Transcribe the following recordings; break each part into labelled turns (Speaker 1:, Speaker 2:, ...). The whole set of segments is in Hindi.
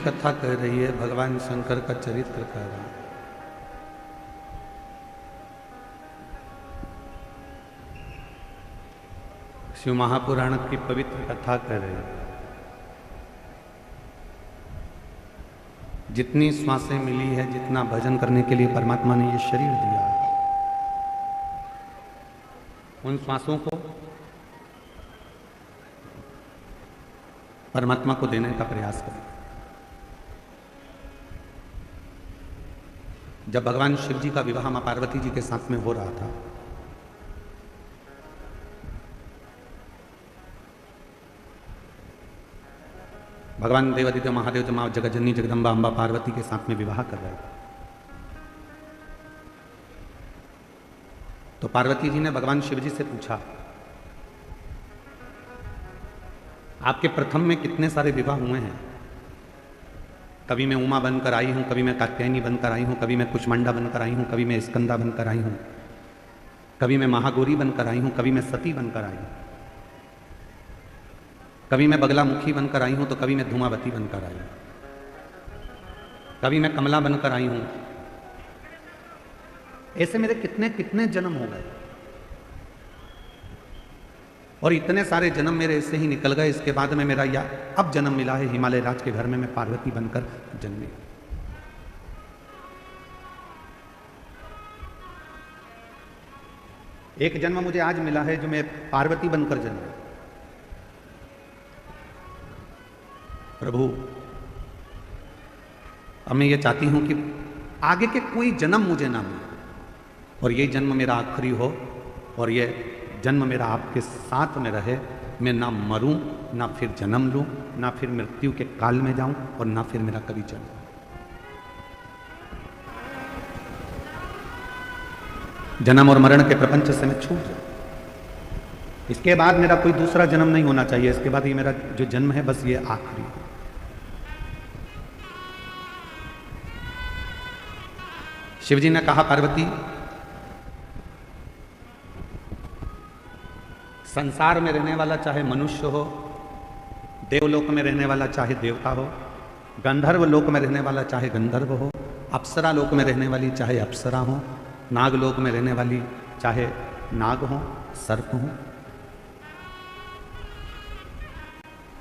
Speaker 1: कथा कह रही है, भगवान शंकर का चरित्र कह रहा है। शिव महापुराण की पवित्र कथा कह रही है। जितनी श्वासें मिली है, जितना भजन करने के लिए परमात्मा ने ये शरीर दिया है, उन श्वासों को परमात्मा को देने का प्रयास करें। जब भगवान शिव जी का विवाह मां पार्वती जी के साथ में हो रहा था, भगवान देवादित्य महादेव मां जगज्जननी जगदम्बा अंबा पार्वती के साथ में विवाह कर रहे थे, तो पार्वती जी ने भगवान शिव जी से पूछा, आपके प्रथम में कितने सारे विवाह हुए हैं? कभी मैं उमा बनकर आई हूं, कभी मैं कात्यायनी बनकर आई हूं, कभी मैं कुष्मांडा बनकर आई हूं, कभी मैं स्कंदा बनकर आई हूं, कभी मैं महागौरी बनकर आई हूं, कभी मैं सती बनकर आई हूं, कभी मैं बगलामुखी बनकर आई हूं, तो कभी मैं धूमावती बनकर आई हूं, कभी मैं कमला बनकर आई हूं। ऐसे मेरे कितने कितने जन्म हो गए, और इतने सारे जन्म मेरे ऐसे ही निकल गए। इसके बाद में मेरा अब जन्म मिला है हिमालय राज के घर में, मैं पार्वती बनकर जन्मी। एक जन्म मुझे आज मिला है जो मैं पार्वती बनकर जन्मी। प्रभु, अब मैं ये चाहती हूं कि आगे के कोई जन्म मुझे ना मिले, और ये जन्म मेरा आखिरी हो, और ये जन्म मेरा आपके साथ में रहे। मैं ना मरूं, ना फिर जन्म लूं, ना फिर मृत्यु के काल में जाऊं, और ना फिर मेरा कभी जन्म। जन्म और मरण के प्रपंच से मैं छूट जाऊं। इसके बाद मेरा कोई दूसरा जन्म नहीं होना चाहिए। इसके बाद ये मेरा जो जन्म है, बस ये आखिरी है। शिवजी ने कहा, पार्वती, संसार में रहने वाला चाहे मनुष्य हो, देवलोक में रहने वाला चाहे देवता हो, गंधर्व लोक में रहने वाला चाहे गंधर्व हो, अप्सरा लोक में रहने वाली चाहे अप्सरा हो, नागलोक में रहने वाली चाहे नाग हो, सर्प हो,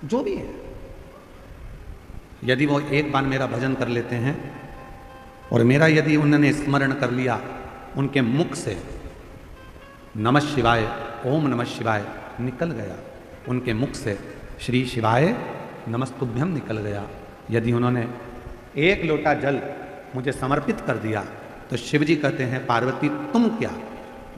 Speaker 1: जो भी है, यदि वो एक बार मेरा भजन कर लेते हैं और मेरा यदि उन्होंने स्मरण कर लिया, उनके मुख से नमः शिवाय, ओम नमः शिवाय निकल गया, उनके मुख से श्री शिवाय नमस्तुभ्यम निकल गया, यदि उन्होंने एक लोटा जल मुझे समर्पित कर दिया, तो शिव जी कहते हैं, पार्वती तुम क्या,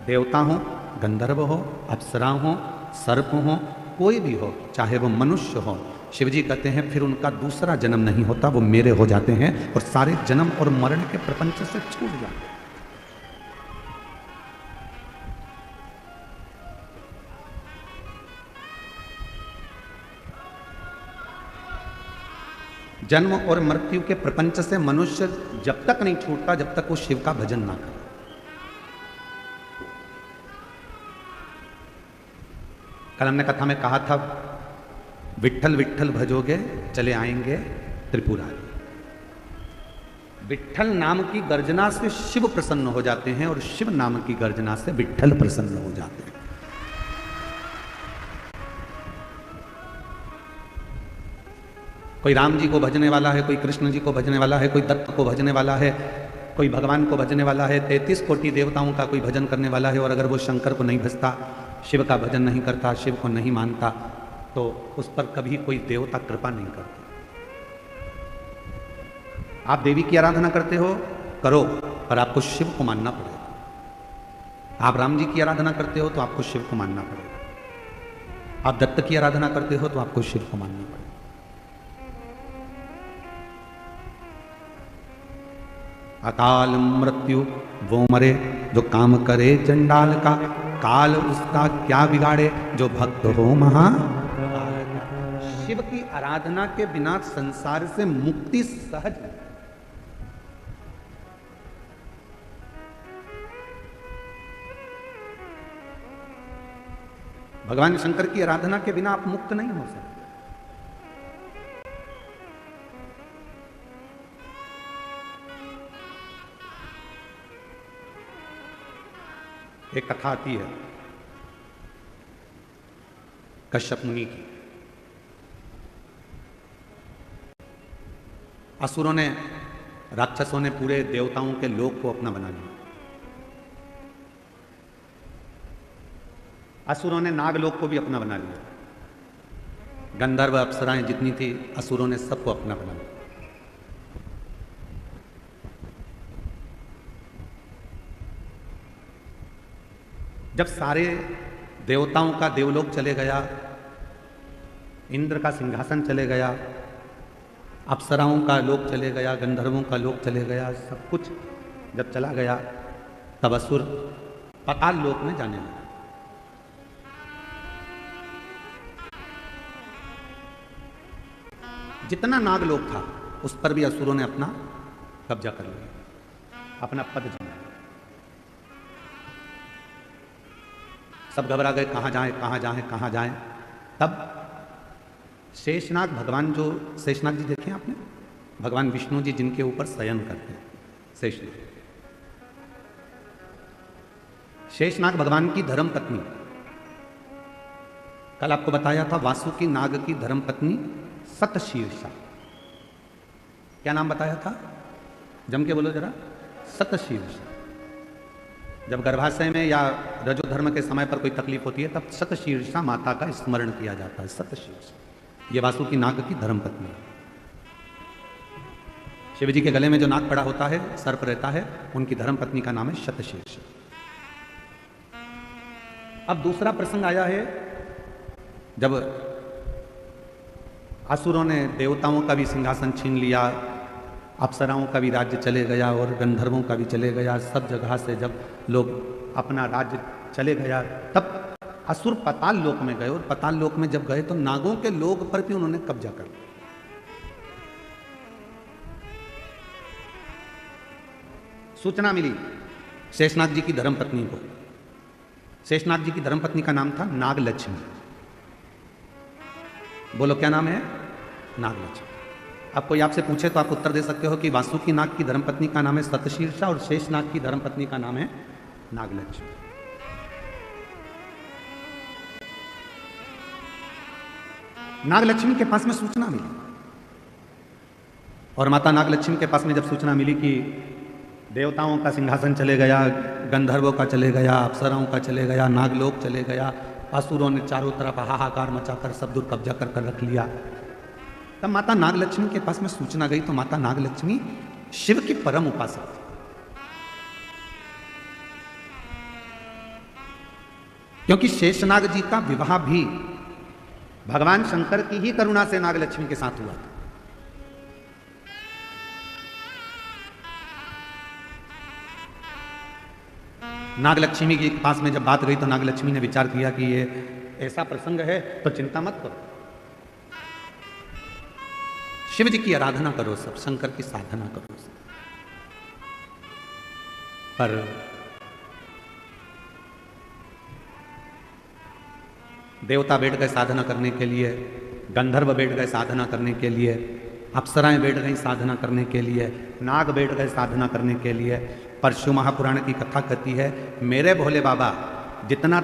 Speaker 1: देवता हो, गंधर्व हो, अप्सरा हो, सर्प हो, कोई भी हो, चाहे वो मनुष्य हो, शिव जी कहते हैं फिर उनका दूसरा जन्म नहीं होता, वो मेरे हो जाते हैं और सारे जन्म और मरण के प्रपंच से छूट जाते हैं। जन्म और मृत्यु के प्रपंच से मनुष्य जब तक नहीं छूटता, जब तक वो शिव का भजन ना करे। कल हमने कथा में कहा था, विट्ठल विट्ठल भजोगे चले आएंगे त्रिपुरारी। विट्ठल नाम की गर्जना से शिव प्रसन्न हो जाते हैं, और शिव नाम की गर्जना से विट्ठल प्रसन्न हो जाते हैं। कोई राम जी को भजने वाला है, कोई कृष्ण जी को भजने वाला है, कोई दत्त को भजने वाला है, कोई भगवान को भजने वाला है, 33 कोटि देवताओं का कोई भजन करने वाला है, और अगर वो शंकर को नहीं भजता, शिव का भजन नहीं करता, शिव को नहीं मानता, तो उस पर कभी कोई देवता कृपा नहीं करता। आप देवी की आराधना करते हो, करो, पर आपको शिव को मानना पड़ेगा। आप राम जी की आराधना करते हो तो आपको शिव को मानना पड़ेगा। आप दत्त की आराधना करते हो तो आपको शिव को मानना पड़ेगा। अकाल मृत्यु वो मरे जो काम करे चंडाल का, काल उसका क्या बिगाड़े जो भक्त हो महा। शिव की आराधना के बिना संसार से मुक्ति सहज है। भगवान शंकर की आराधना के बिना आप मुक्त नहीं हो सकते। एक कथा आती है कश्यप मुनि की। असुरों ने, राक्षसों ने पूरे देवताओं के लोक को अपना बना लिया। असुरों ने नागलोक को भी अपना बना लिया। गंधर्व अप्सराएं जितनी थी, असुरों ने सबको अपना बना लिया। जब सारे देवताओं का देवलोक चले गया, इंद्र का सिंहासन चले गया, अप्सराओं का लोक चले गया, गंधर्वों का लोक चले गया, सब कुछ जब चला गया, तब असुर पाताल लोक में जाने लगे। जितना नागलोक था उस पर भी असुरों ने अपना कब्जा कर लिया, अपना पद जमा। सब घबरा गए, कहां जाएं कहां जाएं कहां जाएं। तब शेषनाग भगवान, जो शेषनाग जी देखे आपने, भगवान विष्णु जी जिनके ऊपर शयन करते हैं, शेषनाग। शेषनाग भगवान की धर्म पत्नी, कल आपको बताया था वासुकी नाग की धर्म पत्नी सतशीर्षा। क्या नाम बताया था? जम के बोलो जरा। सतशीर्षा। जब गर्भाशय में या रजोधर्म के समय पर कोई तकलीफ होती है, तब सतशीर्षा माता का स्मरण किया जाता है। सतशीर्षा ये वासुकी नाग की धर्म पत्नी है। शिव जी के गले में जो नाग पड़ा होता है, सर्प रहता है, उनकी धर्म पत्नी का नाम है सतशीर्षा। अब दूसरा प्रसंग आया है जब असुरों ने देवताओं का भी सिंहासन छीन लिया, अप्सराओं का भी राज्य चले गया और गंधर्वों का भी चले गया। सब जगह से जब लोग अपना राज्य चले गया, तब असुर पाताल लोक में गए, और पाताल लोक में जब गए तो नागों के लोक पर भी उन्होंने कब्जा कर लिया। सूचना मिली शेषनाग जी की धर्मपत्नी को। शेषनाग जी की धर्मपत्नी का नाम था नागलक्ष्मी। बोलो क्या नाम है? नागलक्ष्मी। अब कोई आपसे पूछे तो आप उत्तर दे सकते हो कि वासुकी नाग की धर्मपत्नी का नाम है सतशीर्षा और शेषनाग की धर्मपत्नी का नाम है नागलक्ष्मी। नागलक्ष्मी के पास में सूचना मिली, और माता नागलक्ष्मी के पास में जब सूचना मिली कि देवताओं का सिंहासन चले गया, गंधर्वों का चले गया, अप्सराओं का चले गया, नागलोक चले गया, असुरों ने चारों तरफ हाहाकार मचाकर सब दूर कब्जा कर रख लिया, तब माता नागलक्ष्मी के पास में सूचना गई। तो माता नागलक्ष्मी शिव की परम उपासक थी। क्योंकि शेषनाग जी का विवाह भी भगवान शंकर की ही करुणा से नागलक्ष्मी के साथ हुआ था। नागलक्ष्मी के पास में जब बात गई तो नागलक्ष्मी ने विचार किया कि ये ऐसा प्रसंग है तो चिंता मत करो, शिव जी की आराधना करो, सब शंकर की साधना करो सब। पर देवता बैठ गए साधना करने के लिए, गंधर्व बैठ गए साधना करने के लिए, अप्सराएं बैठ गई साधना करने के लिए, नाग बैठ गए साधना करने के लिए। पर शिव महापुराण की कथा कहती है, मेरे भोले बाबा जितना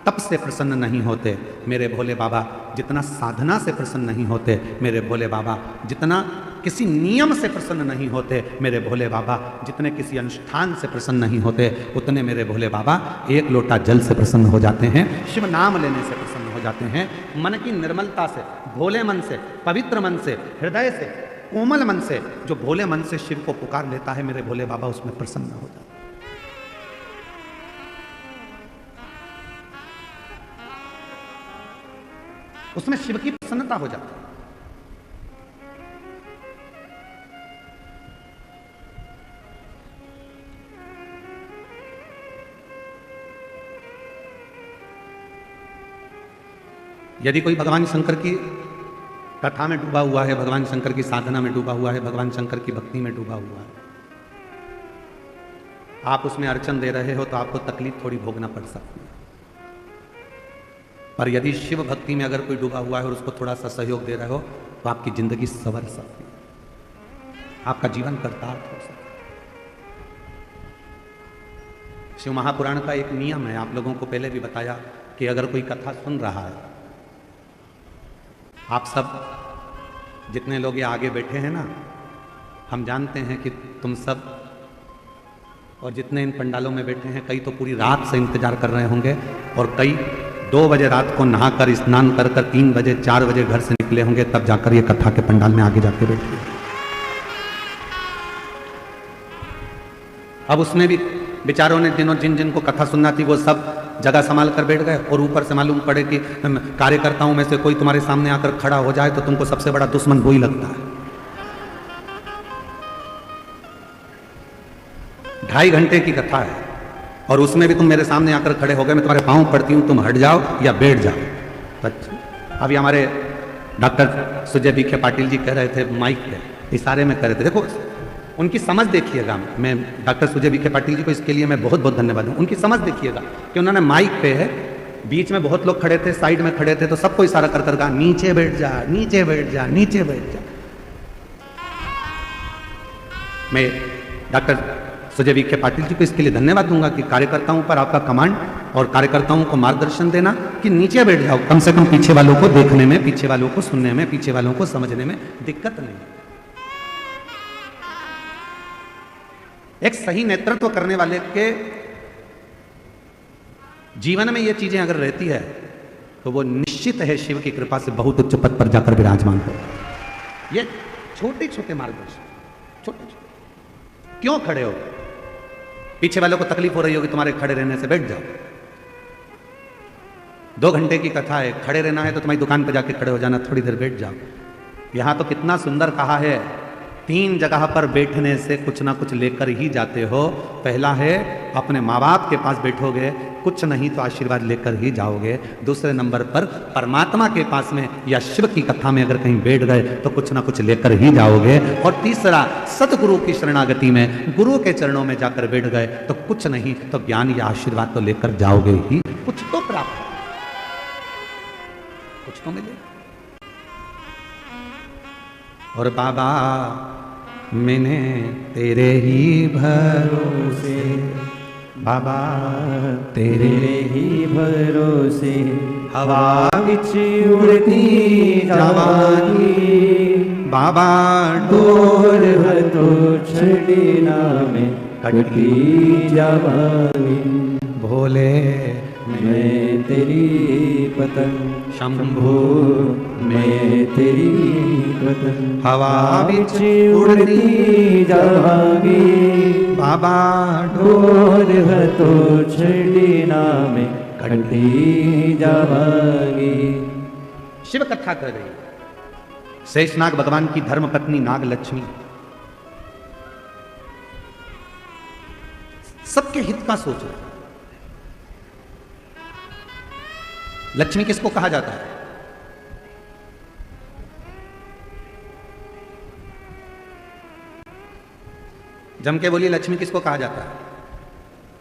Speaker 1: तप से प्रसन्न नहीं होते, मेरे भोले बाबा जितना साधना से प्रसन्न नहीं होते, मेरे भोले बाबा जितना किसी नियम से प्रसन्न नहीं होते, मेरे भोले बाबा जितने किसी अनुष्ठान से प्रसन्न नहीं होते, उतने मेरे भोले बाबा एक लोटा जल से प्रसन्न हो जाते हैं, शिव नाम लेने से प्रसन्न हो जाते हैं। मन की निर्मलता से, भोले मन से, पवित्र मन से, हृदय से, कोमल मन से, जो भोले मन से शिव को पुकार लेता है, मेरे भोले बाबा उसमें प्रसन्न हो जाते हैं। उसमें शिव की प्रसन्नता हो जाती है। यदि कोई भगवान शंकर की कथा में डूबा हुआ है, भगवान शंकर की साधना में डूबा हुआ है, भगवान शंकर की भक्ति में डूबा हुआ है, आप उसमें अर्चन दे रहे हो तो आपको तकलीफ थोड़ी भोगना पड़ सकती है। पर यदि शिव भक्ति में अगर कोई डूबा हुआ है और उसको थोड़ा सा सहयोग दे रहे हो तो आपकी जिंदगी संवर सकती है, आपका जीवन कर्तार्थ हो सकता है। शिव महापुराण का एक नियम है, आप लोगों को पहले भी बताया कि अगर कोई कथा सुन रहा है, आप सब जितने लोग ये आगे बैठे हैं ना, हम जानते हैं कि तुम सब और जितने इन पंडालों में बैठे हैं, कई तो पूरी रात से इंतजार कर रहे होंगे और कई 2 बजे रात को नहाकर स्नान कर 3 बजे 4 बजे घर से निकले होंगे, तब जाकर ये कथा के पंडाल में आगे जाके बैठे। अब उसमें भी बेचारों ने जिन जिनको कथा सुनना थी वो सब जगह संभाल कर बैठ गए, और ऊपर से मालूम पड़े कि कार्यकर्ताओं में से कोई तुम्हारे सामने आकर खड़ा हो जाए तो तुमको सबसे बड़ा दुश्मन वही लगता है। 2.5 घंटे की कथा है और उसमें भी तुम मेरे सामने आकर खड़े हो गए, मैं तुम्हारे पाँव पड़ती हूँ, तुम हट जाओ या बैठ जाओ। अच्छा, अभी हमारे डॉक्टर सुजय विखे पाटिल जी कह रहे थे माइक पे, इशारे में कह रहे थे, देखो उनकी समझ देखिएगा। मैं डॉक्टर सुजय विखे पाटिल जी को इसके लिए मैं बहुत बहुत धन्यवाद दूं। उनकी समझ देखिएगा कि उन्होंने माइक पे है, बीच में बहुत लोग खड़े थे, साइड में खड़े थे, तो सबको इशारा कर कर कहा नीचे बैठ जा, नीचे बैठ जा, नीचे बैठ जा। मैं डॉक्टर सुजय विखे पाटिल जी को इसके लिए धन्यवाद दूंगा कि कार्यकर्ताओं पर आपका कमांड और कार्यकर्ताओं को मार्गदर्शन देना कि नीचे बैठ जाओ, कम से कम पीछे वालों को देखने में, पीछे वालों को सुनने में, पीछे वालों को समझने में दिक्कत नहीं। एक सही नेतृत्व करने वाले के जीवन में ये चीजें अगर रहती है तो वो निश्चित है शिव की कृपा से बहुत उच्च पद पर जाकर विराजमान हो। ये छोटे छोटे मार्गदर्शन, छोटे छोटे। क्यों खड़े हो? पीछे वालों को तकलीफ हो रही होगी तुम्हारे खड़े रहने से, बैठ जाओ। 2 घंटे की कथा है, खड़े रहना है तो तुम्हारी दुकान पर जाके खड़े हो जाना, थोड़ी देर बैठ जाओ। यहां तो कितना सुंदर कहा है, 3 जगह पर बैठने से कुछ ना कुछ लेकर ही जाते हो। पहला है अपने माँ बाप के पास बैठोगे, कुछ नहीं तो आशीर्वाद लेकर ही जाओगे। दूसरे नंबर पर परमात्मा के पास में या शिव की कथा में अगर कहीं बैठ गए तो कुछ ना कुछ लेकर ही जाओगे। और तीसरा, सतगुरु की शरणागति में गुरु के चरणों में जाकर बैठ गए तो कुछ नहीं तो ज्ञान या आशीर्वाद तो लेकर जाओगे ही, कुछ तो प्राप्त, कुछ तो मिले। और बाबा मैंने तेरे ही भरोसे, बाबा तेरे ही भरोसे, हवा विच उड़ती जावांगी, बाबा डोर तो छड़ना में कटती जावांगी। भोले मैं तेरी पतंग, शंभो मैं तेरी पतंग, हवा बिच उड़ती जावांगी, बाबा डोर तो छड़ना में कटती जावांगी। शिव कथा कर रही शेषनाग भगवान की धर्म पत्नी नाग लक्ष्मी सबके हित का सोच रहे। लक्ष्मी किसको कहा जाता है? जम के बोलिए, लक्ष्मी किसको कहा जाता है?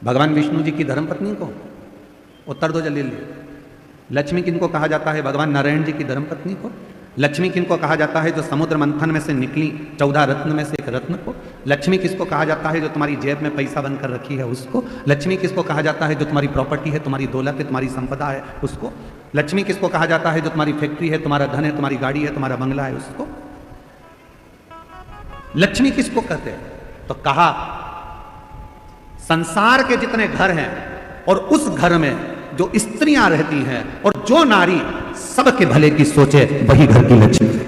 Speaker 1: भगवान विष्णु जी की धर्मपत्नी को? उत्तर दो जल्दी। लक्ष्मी किनको कहा जाता है? भगवान नारायण जी की धर्मपत्नी को। लक्ष्मी किनको कहा जाता है? जो समुद्र मंथन में से निकली 14 रत्न में से एक रत्न को। लक्ष्मी किसको कहा जाता है? जो तुम्हारी जेब में पैसा बनकर रखी है उसको। लक्ष्मी किसको कहा जाता है? जो तुम्हारी प्रॉपर्टी है, तुम्हारी दौलत है, तुम्हारी संपदा है उसको। लक्ष्मी किसको कहा जाता है? जो तुम्हारी फैक्ट्री है, तुम्हारा धन है, तुम्हारी गाड़ी है, तुम्हारा बंगला है उसको। लक्ष्मी किसको कहते हैं? तो कहा संसार के जितने घर हैं और उस घर में जो स्त्रियां रहती हैं और जो नारी सबके भले की सोचे, वही घर की लक्ष्मी है।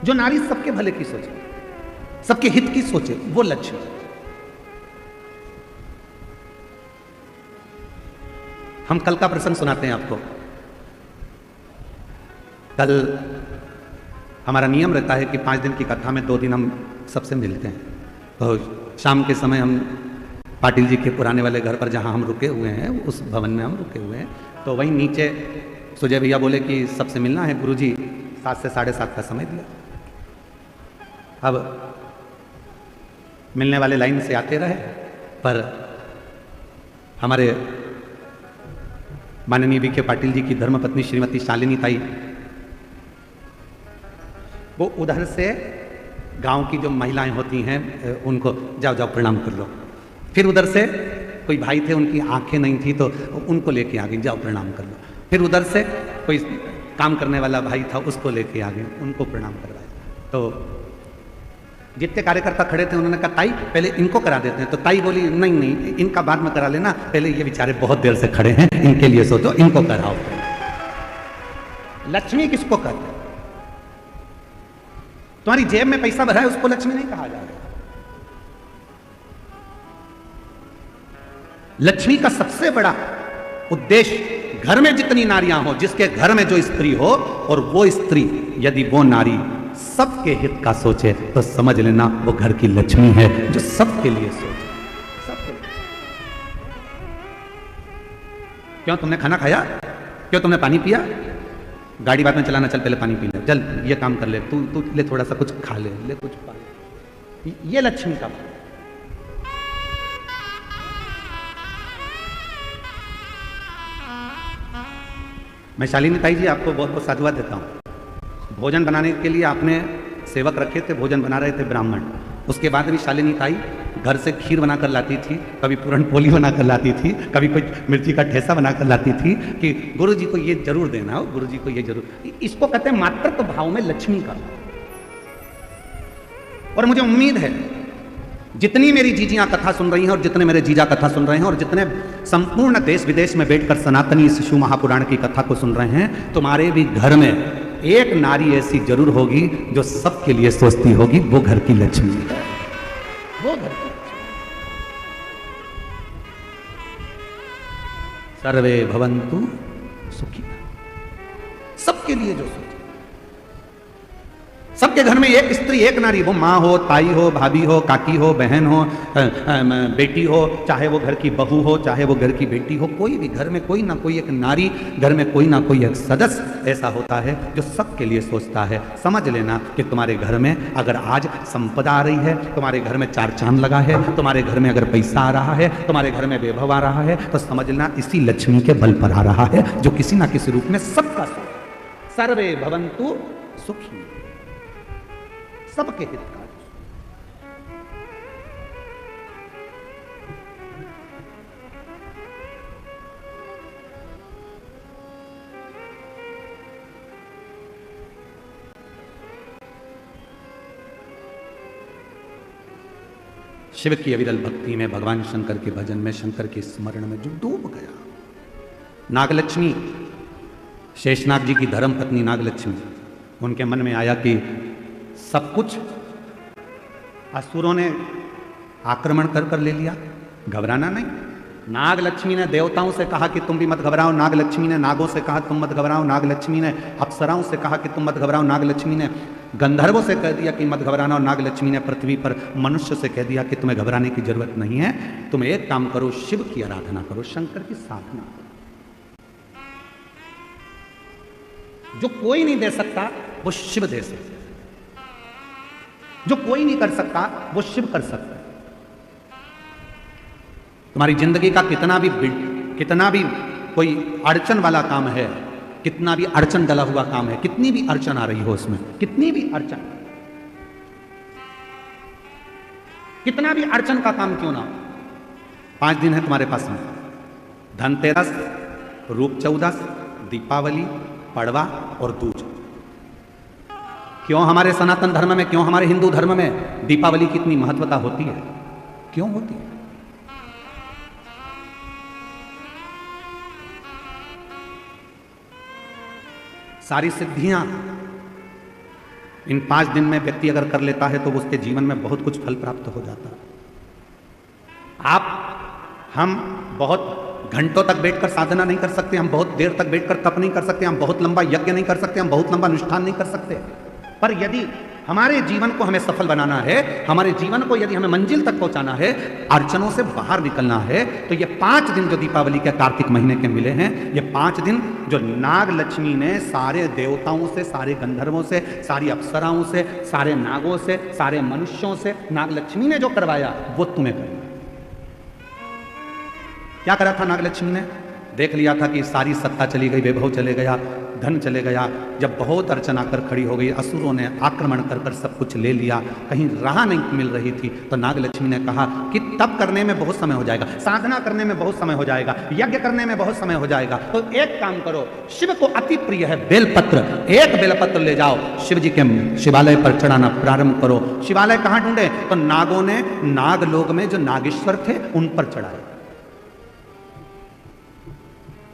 Speaker 1: जो नारी सबके भले की सोचे, सबके हित की सोचे, वो लक्ष्मी। हम कल का प्रसंग सुनाते हैं आपको। कल हमारा नियम रहता है कि 5 दिन की कथा में 2 दिन हम सबसे मिलते हैं। तो शाम के समय हम पाटिल जी के पुराने वाले घर पर जहां हम रुके हुए हैं, उस भवन में हम रुके हुए हैं, तो वहीं नीचे सुजय भैया बोले कि सबसे मिलना है। गुरुजी 7 से 7:30 का समय दिया। अब मिलने वाले लाइन से आते रहे, पर हमारे माननीय विखे पाटिल जी की धर्मपत्नी श्रीमती शालिनी ताई, वो उधर से गांव की जो महिलाएं होती हैं उनको जाओ जाओ प्रणाम कर लो। फिर उधर से कोई भाई थे, उनकी आंखें नहीं थी तो उनको लेके आ गई, जाओ प्रणाम कर लो। फिर उधर से कोई काम करने वाला भाई था, उसको लेके आ गए, उनको प्रणाम करवाया। तो जितने कार्यकर्ता खड़े थे उन्होंने कहा ताई पहले इनको करा देते हैं। तो ताई बोली नहीं नहीं, इनका बाद में करा लेना, पहले ये बेचारे बहुत देर से खड़े हैं, इनके लिए सोचो, इनको कराओ। लक्ष्मी किसको कहते हैं? तुम्हारी जेब में पैसा भरा है उसको लक्ष्मी नहीं कहा जाएगा। लक्ष्मी का सबसे बड़ा उद्देश्य घर में जितनी नारियां हो, जिसके घर में जो स्त्री हो, और वो स्त्री यदि वो नारी सबके हित का सोचे तो समझ लेना वो घर की लक्ष्मी है, जो सबके लिए सोचे। सबके लिए। क्यों तुमने खाना खाया? क्यों तुमने पानी पिया? गाड़ी बाद में चलाना, चल पहले पानी पी ले, चल ये काम कर ले, तू ले थोड़ा सा कुछ खा ले कुछ पा ले। ये लक्ष्मी का बात। मैं शालिनी ताई जी आपको बहुत बहुत साधुवाद देता हूँ। भोजन बनाने के लिए आपने सेवक रखे थे, भोजन बना रहे थे ब्राह्मण, उसके बाद भी शालिनी ताई घर से खीर बनाकर लाती थी, कभी पूरन पोली बनाकर लाती थी, कभी कोई मिर्ची का ठेसा बनाकर लाती थी कि गुरु जी को ये जरूर देना हो, गुरु जी को ये जरूर। इसको कहते हैं मातृत्व भाव में लक्ष्मी का। और मुझे उम्मीद है जितनी मेरी जीजियां कथा सुन रही हैं और जितने मेरे जीजा कथा सुन रहे हैं और जितने संपूर्ण देश विदेश में बैठकर सनातनी शिशु महापुराण की कथा को सुन रहे हैं, तुम्हारे भी घर में एक नारी ऐसी जरूर होगी जो सबके लिए सोचती होगी, वो घर की लक्ष्मी है, वो घर की। सर्वे भवन्तु सुखी, सबके लिए जो सोचे। सबके घर में एक स्त्री एक नारी, वो माँ हो, ताई हो, भाभी हो, काकी हो, बहन हो, बेटी हो, चाहे वो घर की बहू हो, चाहे वो घर की बेटी हो, कोई भी घर में कोई ना कोई एक नारी, घर में कोई ना कोई एक सदस्य ऐसा होता है जो सबके लिए सोचता है। समझ लेना कि तुम्हारे घर में अगर आज संपदा आ रही है, तुम्हारे घर में चार चांद लगा है, तुम्हारे घर में अगर पैसा आ रहा है, तुम्हारे घर में वैभव आ रहा है, तो समझ लेना इसी लक्ष्मी के बल पर आ रहा है, जो किसी ना किसी रूप में सबका सुख। सर्वे भवन्तु सुखी, सबके हित का। शिव की अविरल भक्ति में, भगवान शंकर के भजन में, शंकर के स्मरण में जो डूब गया। नागलक्ष्मी, शेषनाग जी की धर्म पत्नी नागलक्ष्मी, उनके मन में आया कि सब कुछ असुरों ने आक्रमण कर कर ले लिया, घबराना नहीं। नागलक्ष्मी ने देवताओं से कहा कि तुम भी मत घबराओ, नागलक्ष्मी ने नागों से कहा तुम मत घबराओ, नागलक्ष्मी ने अप्सराओं से कहा कि तुम मत घबराओ, नागलक्ष्मी ने गंधर्वों से कह दिया कि मत घबराना, और नागलक्ष्मी ने पृथ्वी पर मनुष्य से कह दिया कि तुम्हें घबराने की जरूरत नहीं है, तुम एक काम करो, शिव की आराधना करो, शंकर की साधना करो। जो कोई नहीं दे सकता वो शिव दे सकता, जो कोई नहीं कर सकता वो शिव कर सकता है। तुम्हारी जिंदगी का कितना भी कोई अड़चन वाला काम है, कितना भी अड़चन डला हुआ काम है, कितनी भी अड़चन आ रही हो उसमें, कितनी भी अड़चन, कितना भी अड़चन का काम क्यों ना हो, 5 दिन है तुम्हारे पास में, धनतेरस, रूप चौदस, दीपावली, पड़वा और दूज। क्यों हमारे सनातन धर्म में, क्यों हमारे हिंदू धर्म में दीपावली की इतनी महत्वता होती है? क्यों होती है? सारी सिद्धियां इन 5 दिन में व्यक्ति अगर कर लेता है तो उसके जीवन में बहुत कुछ फल प्राप्त हो जाता है। हम बहुत घंटों तक बैठकर साधना नहीं कर सकते, हम बहुत देर तक बैठकर तप नहीं कर सकते, हम बहुत लंबा यज्ञ नहीं कर सकते, हम बहुत लंबा अनुष्ठान नहीं कर सकते, पर यदि हमारे जीवन को हमें सफल बनाना है, हमारे जीवन को यदि हमें मंजिल तक पहुंचाना है, अड़चनों से बाहर निकलना है, तो ये 5 दिन जो दीपावली के कार्तिक महीने के मिले हैं, ये 5 दिन जो नाग लक्ष्मी ने सारे देवताओं से, सारे गंधर्वों से, सारी अप्सराओं से, सारे नागों से, सारे मनुष्यों से नाग लक्ष्मी ने जो करवाया वो तुम्हें करना। क्या करा था नाग लक्ष्मी ने? देख लिया था कि सारी सत्ता चली गई, वैभव चले गया, धन चले गया। जब बहुत अड़चन आकर खड़ी हो गई, असुरों ने आक्रमण कर कर सब कुछ ले लिया, कहीं राह नहीं मिल रही थी, तो नागलक्ष्मी ने कहा कि तप करने में बहुत समय हो जाएगा, साधना करने में बहुत समय हो जाएगा, यज्ञ करने में बहुत समय हो जाएगा, तो एक काम करो, शिव को अति प्रिय है बेलपत्र, एक बेलपत्र ले जाओ, शिव जी के शिवालय पर चढ़ाना प्रारंभ करो। शिवालय कहां ढूंढे? तो नागों ने नागलोक में जो नागेश्वर थे उन पर चढ़ाए,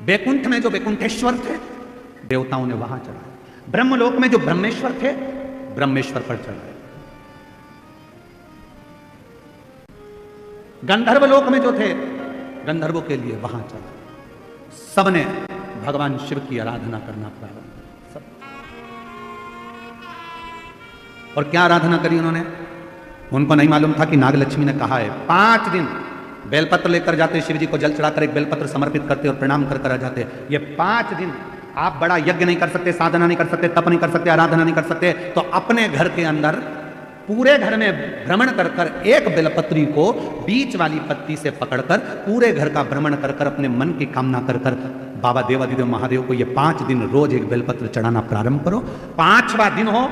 Speaker 1: बैकुंठ में जो बैकुंठेश्वर थे देवताओं ने वहां चढ़ाए, ब्रह्मलोक में जो ब्रह्मेश्वर थे ब्रह्मेश्वर पर चढ़ाए, गंधर्व लोक में जो थे गंधर्वों के लिए वहां चढ़ाए। सबने भगवान शिव की आराधना करना प्रारंभ किया, सब। और क्या आराधना करी उन्होंने? उनको नहीं मालूम था कि नागलक्ष्मी ने कहा है 5 दिन बेलपत्र लेकर जाते, शिव जी को जल चढ़ाकर एक बेलपत्र समर्पित करते और प्रणाम कर कर आ जाते। ये 5 दिन आप बड़ा यज्ञ नहीं कर सकते, साधना नहीं कर सकते, तप नहीं कर सकते, आराधना नहीं कर सकते, तो अपने घर के अंदर पूरे घर में भ्रमण कर कर एक बेलपत्री को बीच वाली पत्ती से पकड़कर पूरे घर का भ्रमण कर कर अपने मन की कामना कर कर बाबा देवाधिदेव महादेव को ये 5 दिन रोज एक बेलपत्र चढ़ाना प्रारंभ करो। 5वां दिन हो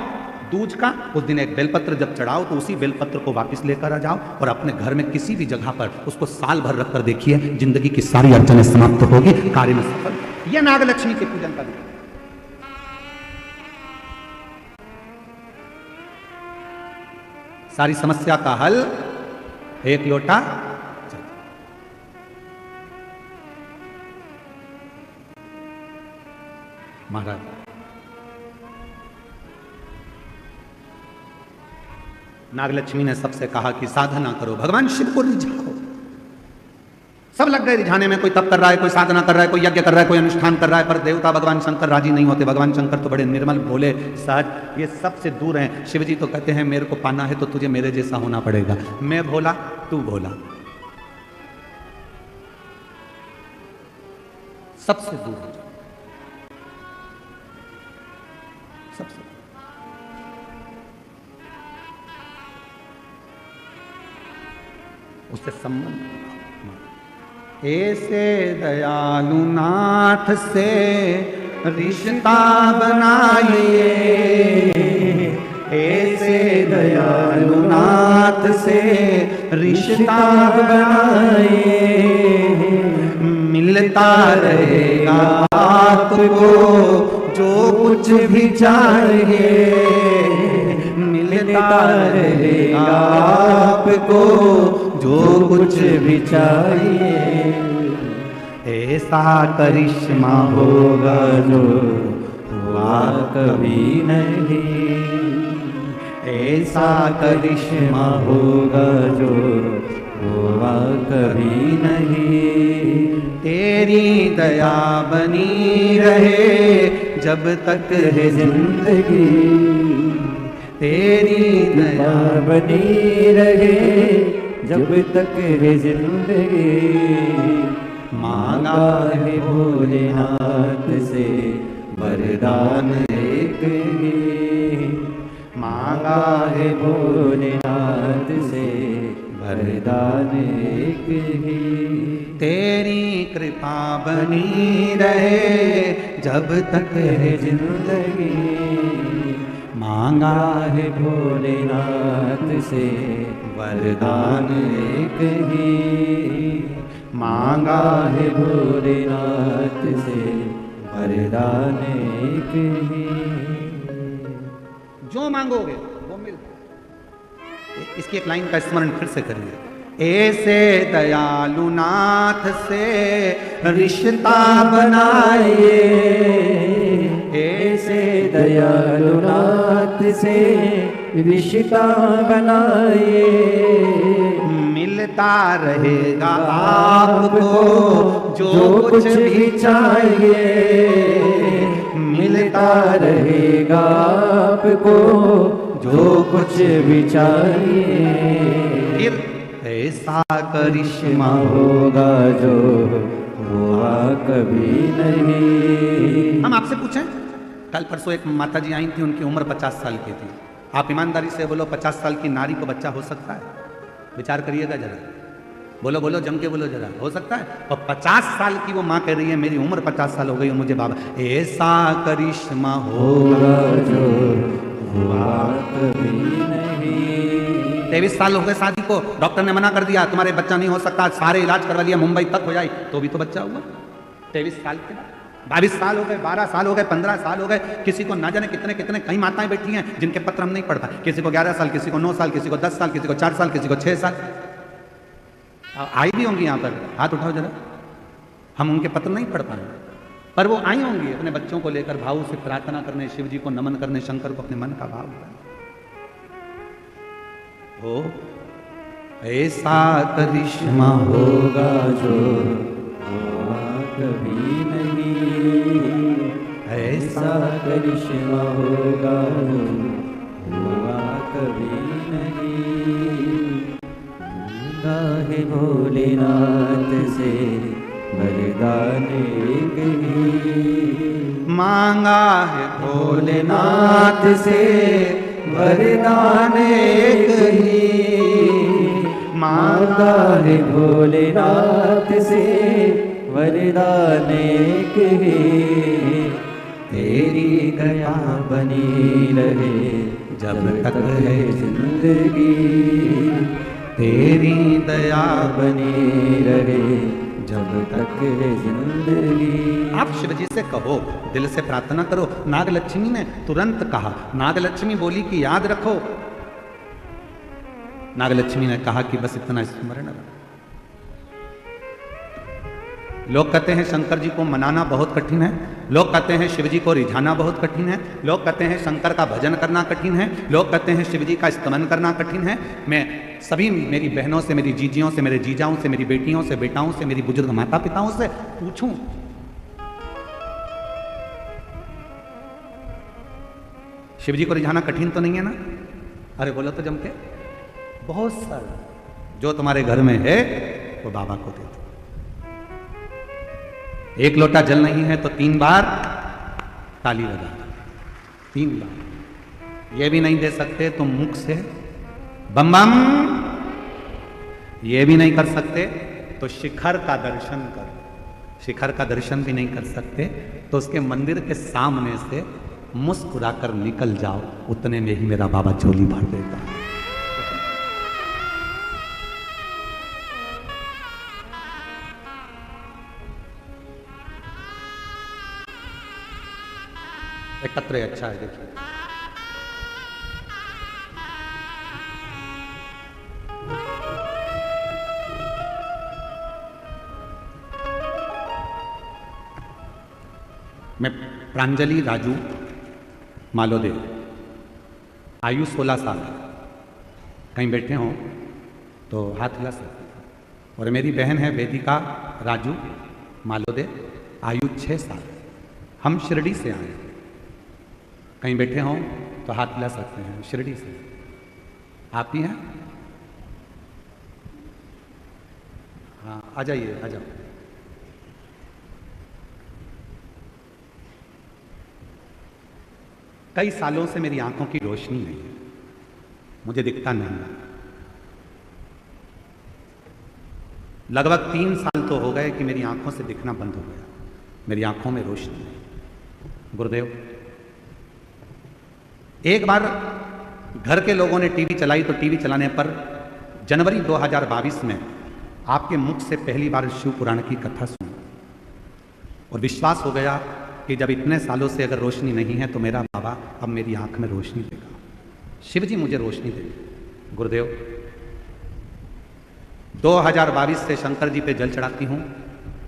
Speaker 1: दूज का, उस दिन एक बेलपत्र जब चढ़ाओ तो उसी बेलपत्र को वापस लेकर आ जाओ और अपने घर में किसी भी जगह पर उसको साल भर रखकर देखिए, जिंदगी की सारी अड़चनें समाप्त होगी, कार्य में सफल। यह नागलक्ष्मी के पूजन का दिन। सारी समस्या का हल एक लोटा जल। महाराज नागलक्ष्मी ने सबसे कहा कि साधना करो, भगवान शिव को रिझाओ। सब लग गए रिझाने में, कोई तप कर रहा है, कोई साधना कर रहा है, कोई यज्ञ कर रहा है, कोई अनुष्ठान कर रहा है, पर देवता भगवान शंकर राजी नहीं होते। भगवान शंकर तो बड़े निर्मल, भोले, सहज, ये सबसे दूर हैं। शिव जी तो कहते हैं मेरे को पाना है तो तुझे मेरे जैसा होना पड़ेगा, मैं भोला तू भोला, सबसे दूर हो जाओ, सबसे। उससे संबंध ऐसे दयालु नाथ से रिश्ता बनाइए, ऐसे दयालु नाथ से रिश्ता बनाइए, मिलता रहेगा आपको जो कुछ भी चाहिए, मिलता रहेगा आपको जो कुछ भी चाहिए। ऐसा करिश्मा होगा जो हुआ कभी नहीं, ऐसा करिश्मा होगा जो हुआ कभी नहीं। तेरी दया बनी रहे जब तक है जिंदगी, तेरी दया बनी रहे जब तक है जिंदगी। मांगा है भोलेनाथ से वरदान एक ही, मांगा है भोलेनाथ से वरदान एक ही। तेरी कृपा बनी रहे जब तक है जिंदगी, मांगा है भोलेनाथ से वरदान एक ही, मांगा है भोलेनाथ से वरदान एक ही। जो मांगोगे वो मिल। इसकी एक लाइन का स्मरण फिर से करिए। ऐसे दयालु नाथ से रिश्ता बनाइए, ऐसे दयालु नाथ से रिश्ता बनाइए, मिलता रहेगा आपको जो कुछ भी चाहिए, मिलता रहेगा आपको जो कुछ भी चाहिए। ऐसा करिश्मा होगा जो हुआ कभी नहीं। हम आपसे पूछें, कल परसों एक माता जी आई थी, उनकी उम्र 50 साल की थी। आप ईमानदारी से बोलो 50 साल की नारी को बच्चा हो सकता है? विचार करिएगा जरा। बोलो बोलो, जम के बोलो जरा, हो सकता है? और 50 साल की वो माँ कह रही है मेरी उम्र 50 साल हो गई और मुझे बाबा, ऐसा करिश्मा होगा जो हुआ कभी नहीं। 23 साल हो गए शादी को, डॉक्टर ने मना कर दिया तुम्हारे बच्चा नहीं हो सकता, सारे इलाज करवा लिया, मुंबई तक हो जाए तो भी तो बच्चा हुआ 23 साल के बाद। 22 साल हो गए, 12 साल हो गए, 15 साल हो गए, किसी को ना जाने कितने कितने कई माताएं बैठी हैं जिनके पत्र हम नहीं पढ़ पाए, किसी को 11 साल, किसी को 9 साल, किसी को 10 साल, किसी को 4 साल, किसी को 6 साल। आई भी होंगी यहाँ पर, हाथ उठाओ जरा, हम उनके पत्र नहीं पढ़ पाए, पर वो आई होंगी अपने बच्चों को लेकर भाव से प्रार्थना करने, शिव जी को नमन करने, शंकर को अपने मन का भाव हो। ऐसा करिश्मा होगा जो हुआ कभी नहीं, ऐसा करिश्मा होगा जो हुआ कभी नहीं।
Speaker 2: है भोलेनाथ से वरदान एक ही,
Speaker 1: मांगा है भोलेनाथ से वरदान एक ही,
Speaker 2: मांगा है भोलेनाथ से वरदान एक ही। तेरी दया बनी रहे
Speaker 1: जब तक है
Speaker 2: जिंदगी,
Speaker 1: तेरी दया
Speaker 2: बनी रहे जब तक है जिंदगी।
Speaker 1: आप शिव जी से कहो, दिल से प्रार्थना करो। नागलक्ष्मी ने तुरंत कहा, नागलक्ष्मी बोली कि याद रखो। नागलक्ष्मी ने कहा कि बस इतना स्मरण रखो। लोग कहते हैं शंकर जी को मनाना बहुत कठिन है, लोग कहते हैं शिव जी को रिझाना बहुत कठिन है, लोग कहते हैं शंकर का भजन करना कठिन है, लोग कहते हैं शिव जी का स्तमन करना कठिन है। मैं सभी मेरी बहनों से, मेरी जीजियों से, मेरे जीजाओं से, मेरी बेटियों से, बेटाओं से, मेरी बुजुर्ग माता पिताओं से पूछूं, शिव जी को रिझाना कठिन तो नहीं है ना? अरे बोलो तो जम के, बहुत सरल। जो तुम्हारे घर में है वो बाबा को दे दो। एक लोटा जल नहीं है तो 3 बार ताली बजा दो, 3 बार। ये भी नहीं दे सकते तो मुख से बम बम, ये भी नहीं कर सकते तो शिखर का दर्शन करो। शिखर का दर्शन भी नहीं कर सकते तो उसके मंदिर के सामने से मुस्कुराकर निकल जाओ, उतने में ही मेरा बाबा झोली भर देता है। एकत्र अच्छा है, देखिए मैं प्रांजलि राजू मालोदे, आयु 16 साल है। कहीं बैठे हों तो हाथ हिला सकते हैं। और मेरी बहन है वेदिका राजू मालोदे, आयु 6 साल। हम शिरडी से आए हैं। कहीं बैठे हों तो हाथ हिला सकते हैं, शिरडी से। आप ही हैं? हाँ, आ जाइए, आ जाओ। कई सालों से मेरी आंखों की रोशनी नहीं है, मुझे दिखता नहीं है। लगभग 3 साल तो हो गए कि मेरी आंखों से दिखना बंद हो गया, मेरी आंखों में रोशनी नहीं। गुरुदेव, एक बार घर के लोगों ने टीवी चलाई तो टीवी चलाने पर जनवरी 2022 में आपके मुख से पहली बार शिव पुराण की कथा सुनी और विश्वास हो गया कि जब इतने सालों से अगर रोशनी नहीं है तो मेरा बाबा अब मेरी आंख में रोशनी देगा, शिव जी मुझे रोशनी देंगे। गुरुदेव, 2022 से शंकर जी पे जल चढ़ाती हूँ।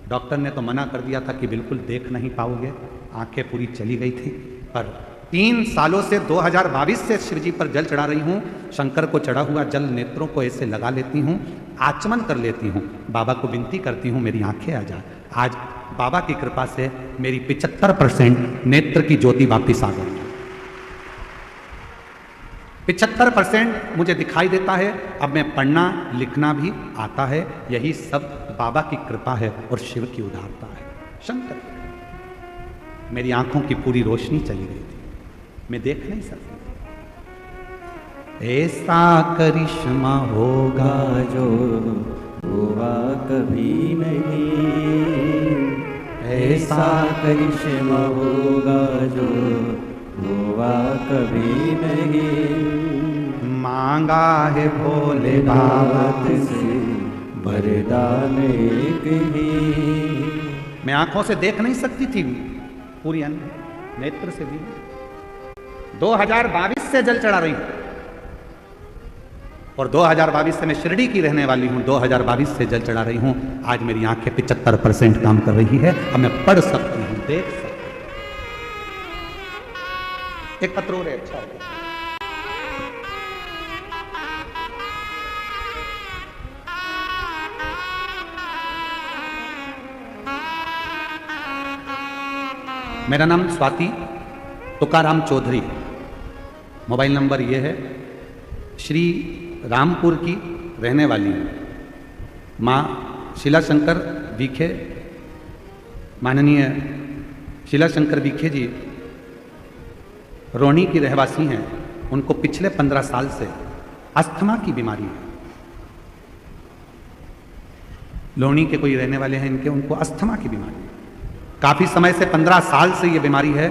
Speaker 1: डॉक्टर ने तो मना कर दिया था कि बिल्कुल देख नहीं पाओगे, आंखें पूरी चली गई थी, पर 3 सालों से 2022 से शिव जी पर जल चढ़ा रही हूँ। शंकर को चढ़ा हुआ जल नेत्रों को ऐसे लगा लेती हूँ, आचमन कर लेती हूँ, बाबा को विनती करती हूँ मेरी आंखें आ जाए। आज बाबा की कृपा से मेरी 75% नेत्र की ज्योति वापिस आ गई। 75% मुझे दिखाई देता है। अब मैं पढ़ना लिखना भी आता है। यही सब बाबा की कृपा है और शिव की उदारता है। शंकर, मेरी आंखों की पूरी रोशनी चली गई थी, मैं देख नहीं सकती। ऐसा करिश्मा होगा जो
Speaker 2: हुआ कभी नहीं, ऐसा करिश्मा होगा जो हुआ कभी नहीं।
Speaker 1: मांगा है भोले बाबा
Speaker 2: से वरदान एक ही।
Speaker 1: मैं आंखों से देख नहीं सकती थी पूरी नेत्र से भी 2022 से जल चढ़ा रही हूं, और 2022 से मैं शिरडी की रहने वाली हूं। 2022 से जल चढ़ा रही हूं। आज मेरी आंखें 75% काम कर रही है। अब मैं पढ़ सकती हूं, देख सकती हूं। एक पत्र और है, अच्छा है। मेरा नाम स्वाति तुकाराम चौधरी, मोबाइल नंबर ये है। श्री रामपुर की रहने वाली माँ शीला शंकर विखे, माननीय शीला शंकर विखे जी रोहनी की रहवासी हैं। उनको पिछले 15 साल से अस्थमा की बीमारी है। लोहनी के कोई रहने वाले हैं इनके, उनको अस्थमा की बीमारी है। काफी समय से 15 साल से ये बीमारी है।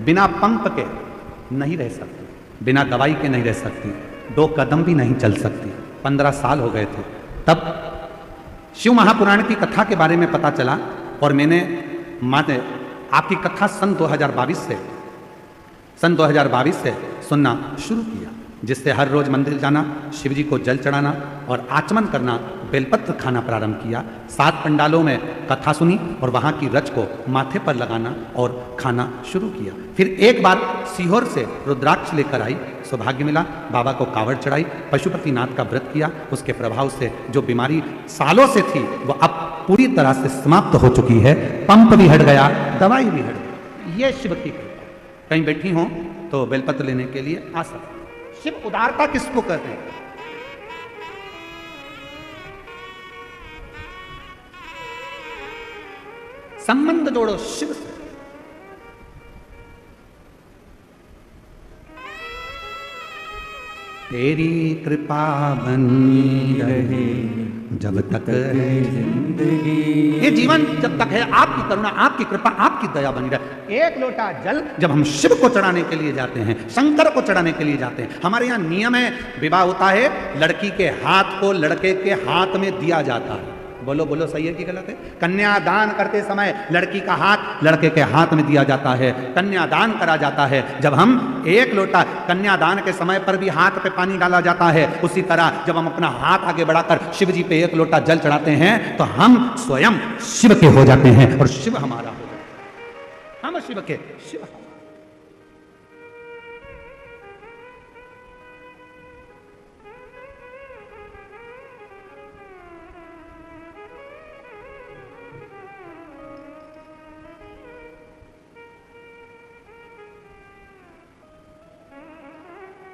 Speaker 1: बिना पंप के नहीं रह सकती, बिना दवाई के नहीं रह सकती, 2 कदम भी नहीं चल सकती। 15 साल हो गए थे। तब शिव महापुराण की कथा के बारे में पता चला और मैंने माने आपकी कथा सन 2022 से सुनना शुरू किया, जिससे हर रोज मंदिर जाना, शिव जी को जल चढ़ाना और आचमन करना, बेलपत्र खाना प्रारंभ किया। 7 पंडालों में कथा सुनी और वहाँ की रच को माथे पर लगाना और खाना शुरू किया। फिर एक बार सीहोर से रुद्राक्ष लेकर आई, सौभाग्य मिला, बाबा को कावड़ चढ़ाई, पशुपतिनाथ का व्रत किया। उसके प्रभाव से जो बीमारी सालों से थी वो अब पूरी तरह से समाप्त हो चुकी है। पंप भी हट गया, दवाई भी हट गई। ये शिव की कृपा। कहीं बैठी हो तो बेलपत्र लेने के लिए आ सकते। शिव उदारता किसको कहते हैं? संबंध जोड़ो शिव से। तेरी कृपा बनी रहे जब तक है जिंदगी। ये जीवन जब तक है, आपकी करुणा, आपकी कृपा, आपकी दया बनी रहे। एक लोटा जल जब हम शिव को चढ़ाने के लिए जाते हैं, शंकर को चढ़ाने के लिए जाते हैं, हमारे यहाँ नियम है, विवाह होता है, लड़की के हाथ को लड़के के हाथ में दिया जाता है। बोलो बोलो, सही है कि गलत है? कन्यादान करते समय लड़की का हाथ लड़के के हाथ में दिया जाता है, कन्यादान करा जाता है। जब हम एक लोटा, कन्यादान के समय पर भी हाथ पे पानी डाला जाता है, उसी तरह जब हम अपना हाथ आगे बढ़ाकर शिव जी पे एक लोटा जल चढ़ाते हैं तो हम स्वयं शिव के हो जाते हैं और शिव हमारा हो जाता है। हम शिव के, शिव हमारा।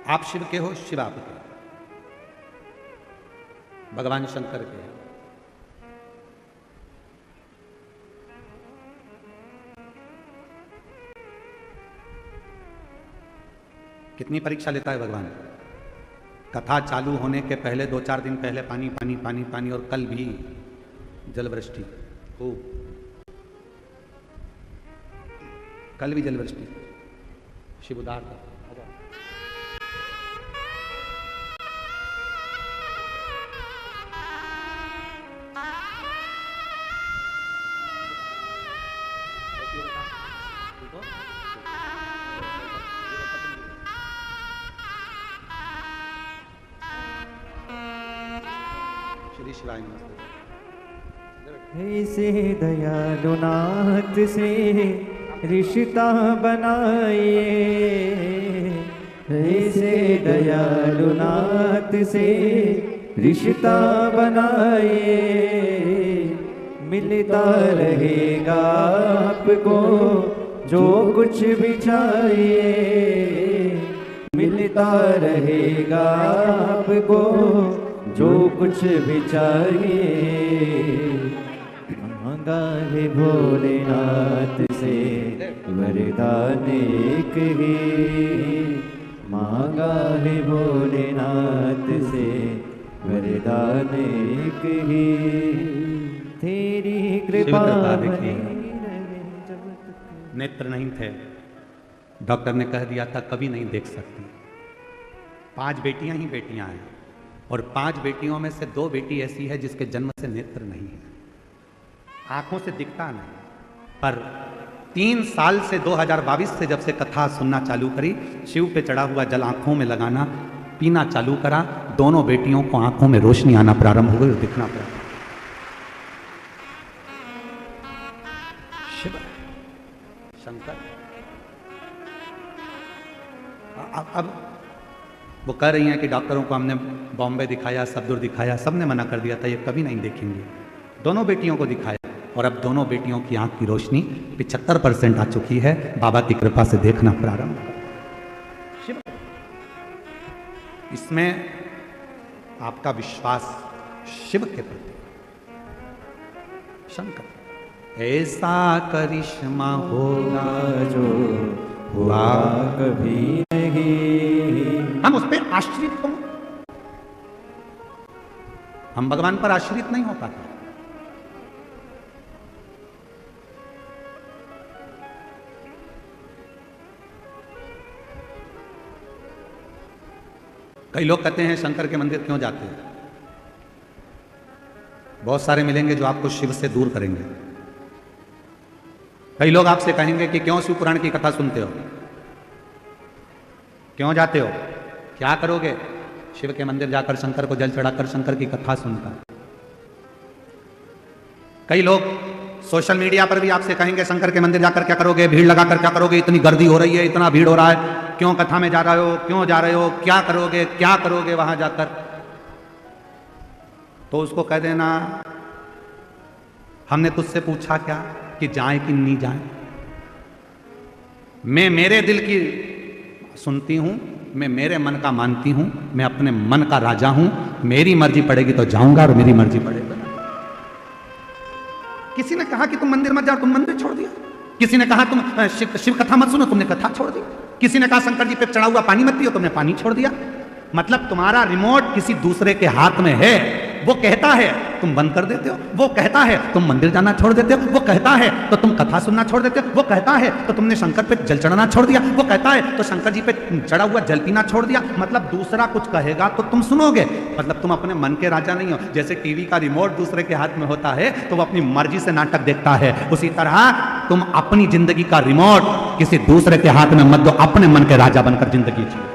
Speaker 1: आप शिव के हो, शिव आपके, भगवान शंकर के। कितनी परीक्षा लेता है भगवान? कथा चालू होने के पहले 2-4 दिन पहले पानी पानी पानी पानी, और कल भी जलवृष्टि खूब, कल भी जलवृष्टि। शिव उदार था।
Speaker 2: ऐसे दयालु नाथ से रिश्ता बनाइए, ऐसे दयालु नाथ से रिश्ता बनाइए, मिलता रहेगा आपको जो कुछ भी चाहिए, मिलता रहेगा आपको जो कुछ भी चाहिए। मांगा है भोलेनाथ से वरदान एक ही, मांगा है भोलेनाथ से वरदान एक ही, तेरी कृपा
Speaker 1: देखिए, नेत्र नहीं थे, डॉक्टर ने कह दिया था कभी नहीं देख सकती। 5 बेटियां ही बेटियां हैं, और 5 बेटियों में से 2 बेटी ऐसी है जिसके जन्म से नेत्र नहीं है, आंखों से दिखता नहीं। पर 3 साल से 2022 से जब से कथा सुनना चालू करी, शिव पे चढ़ा हुआ जल आंखों में लगाना, पीना चालू करा, दोनों बेटियों को आंखों में रोशनी आना प्रारंभ हो गई और दिखना प्रारंभ। शिव शंकर अब वो कह रही हैं कि डॉक्टरों को हमने बॉम्बे दिखाया, सबदुर दिखाया, सबने मना कर दिया था ये कभी नहीं देखेंगे। दोनों बेटियों को दिखाया और अब दोनों बेटियों की आंख की रोशनी 75% आ चुकी है। बाबा की कृपा से देखना प्रारंभ। शिव इसमें आपका विश्वास शिव के प्रति, शंकर ऐसा करिश्मा होगा
Speaker 2: जो हुआ कभी नहीं।
Speaker 1: हम उस पर आश्रित हों, हम भगवान पर आश्रित नहीं हो पाते। कई लोग कहते हैं शंकर के मंदिर क्यों जाते हैं? बहुत सारे मिलेंगे जो आपको शिव से दूर करेंगे। कई लोग आपसे कहेंगे कि क्यों शिव पुराण की कथा सुनते हो, क्यों जाते हो, क्या करोगे? शिव के मंदिर जाकर शंकर को जल चढ़ाकर शंकर की कथा सुनकर। कई लोग सोशल मीडिया पर भी आपसे कहेंगे शंकर के मंदिर जाकर क्या करोगे, भीड़ लगाकर क्या करोगे, इतनी गर्दी हो रही है, इतना भीड़ हो रहा है, क्यों कथा में जा रहे हो, क्यों जा रहे हो, क्या करोगे वहां जाकर? तो उसको कह देना हमने तुझसे पूछा क्या कि जाए कि नहीं जाए? मैं मेरे दिल की सुनती हूं, मैं मेरे मन का मानती हूं, मैं अपने मन का राजा हूं। मेरी मर्जी पड़ेगी तो जाऊंगा और मेरी मर्जी पड़ेगी। किसी ने कहा कि तुम मंदिर मत जाओ, तुम मंदिर छोड़ दिया। किसी ने कहा तुम शिव कथा मत सुनो, तुमने कथा छोड़ दी। किसी ने कहा शंकर जी पे चढ़ा हुआ पानी मत पियो, तुमने पानी छोड़ दिया। मतलब तुम्हारा रिमोट किसी दूसरे के हाथ में है। वो कहता है तुम बंद कर देते हो, वो कहता है तुम मंदिर जाना छोड़ देते हो, वो कहता है तो तुम कथा सुनना छोड़ देते हो, वो कहता है तो तुमने शंकर पे जल चढ़ाना छोड़ दिया, वो कहता है तो शंकर जी पे चढ़ा हुआ जल पीना छोड़ दिया। मतलब दूसरा कुछ कहेगा तो तुम सुनोगे, मतलब तुम अपने मन के राजा नहीं हो। जैसे टीवी का रिमोट दूसरे के हाथ में होता है तो वो अपनी मर्जी से नाटक देखता है, उसी तरह तुम अपनी जिंदगी का रिमोट किसी दूसरे के हाथ में मत दो, अपने मन के राजा बनकर जिंदगी जियो।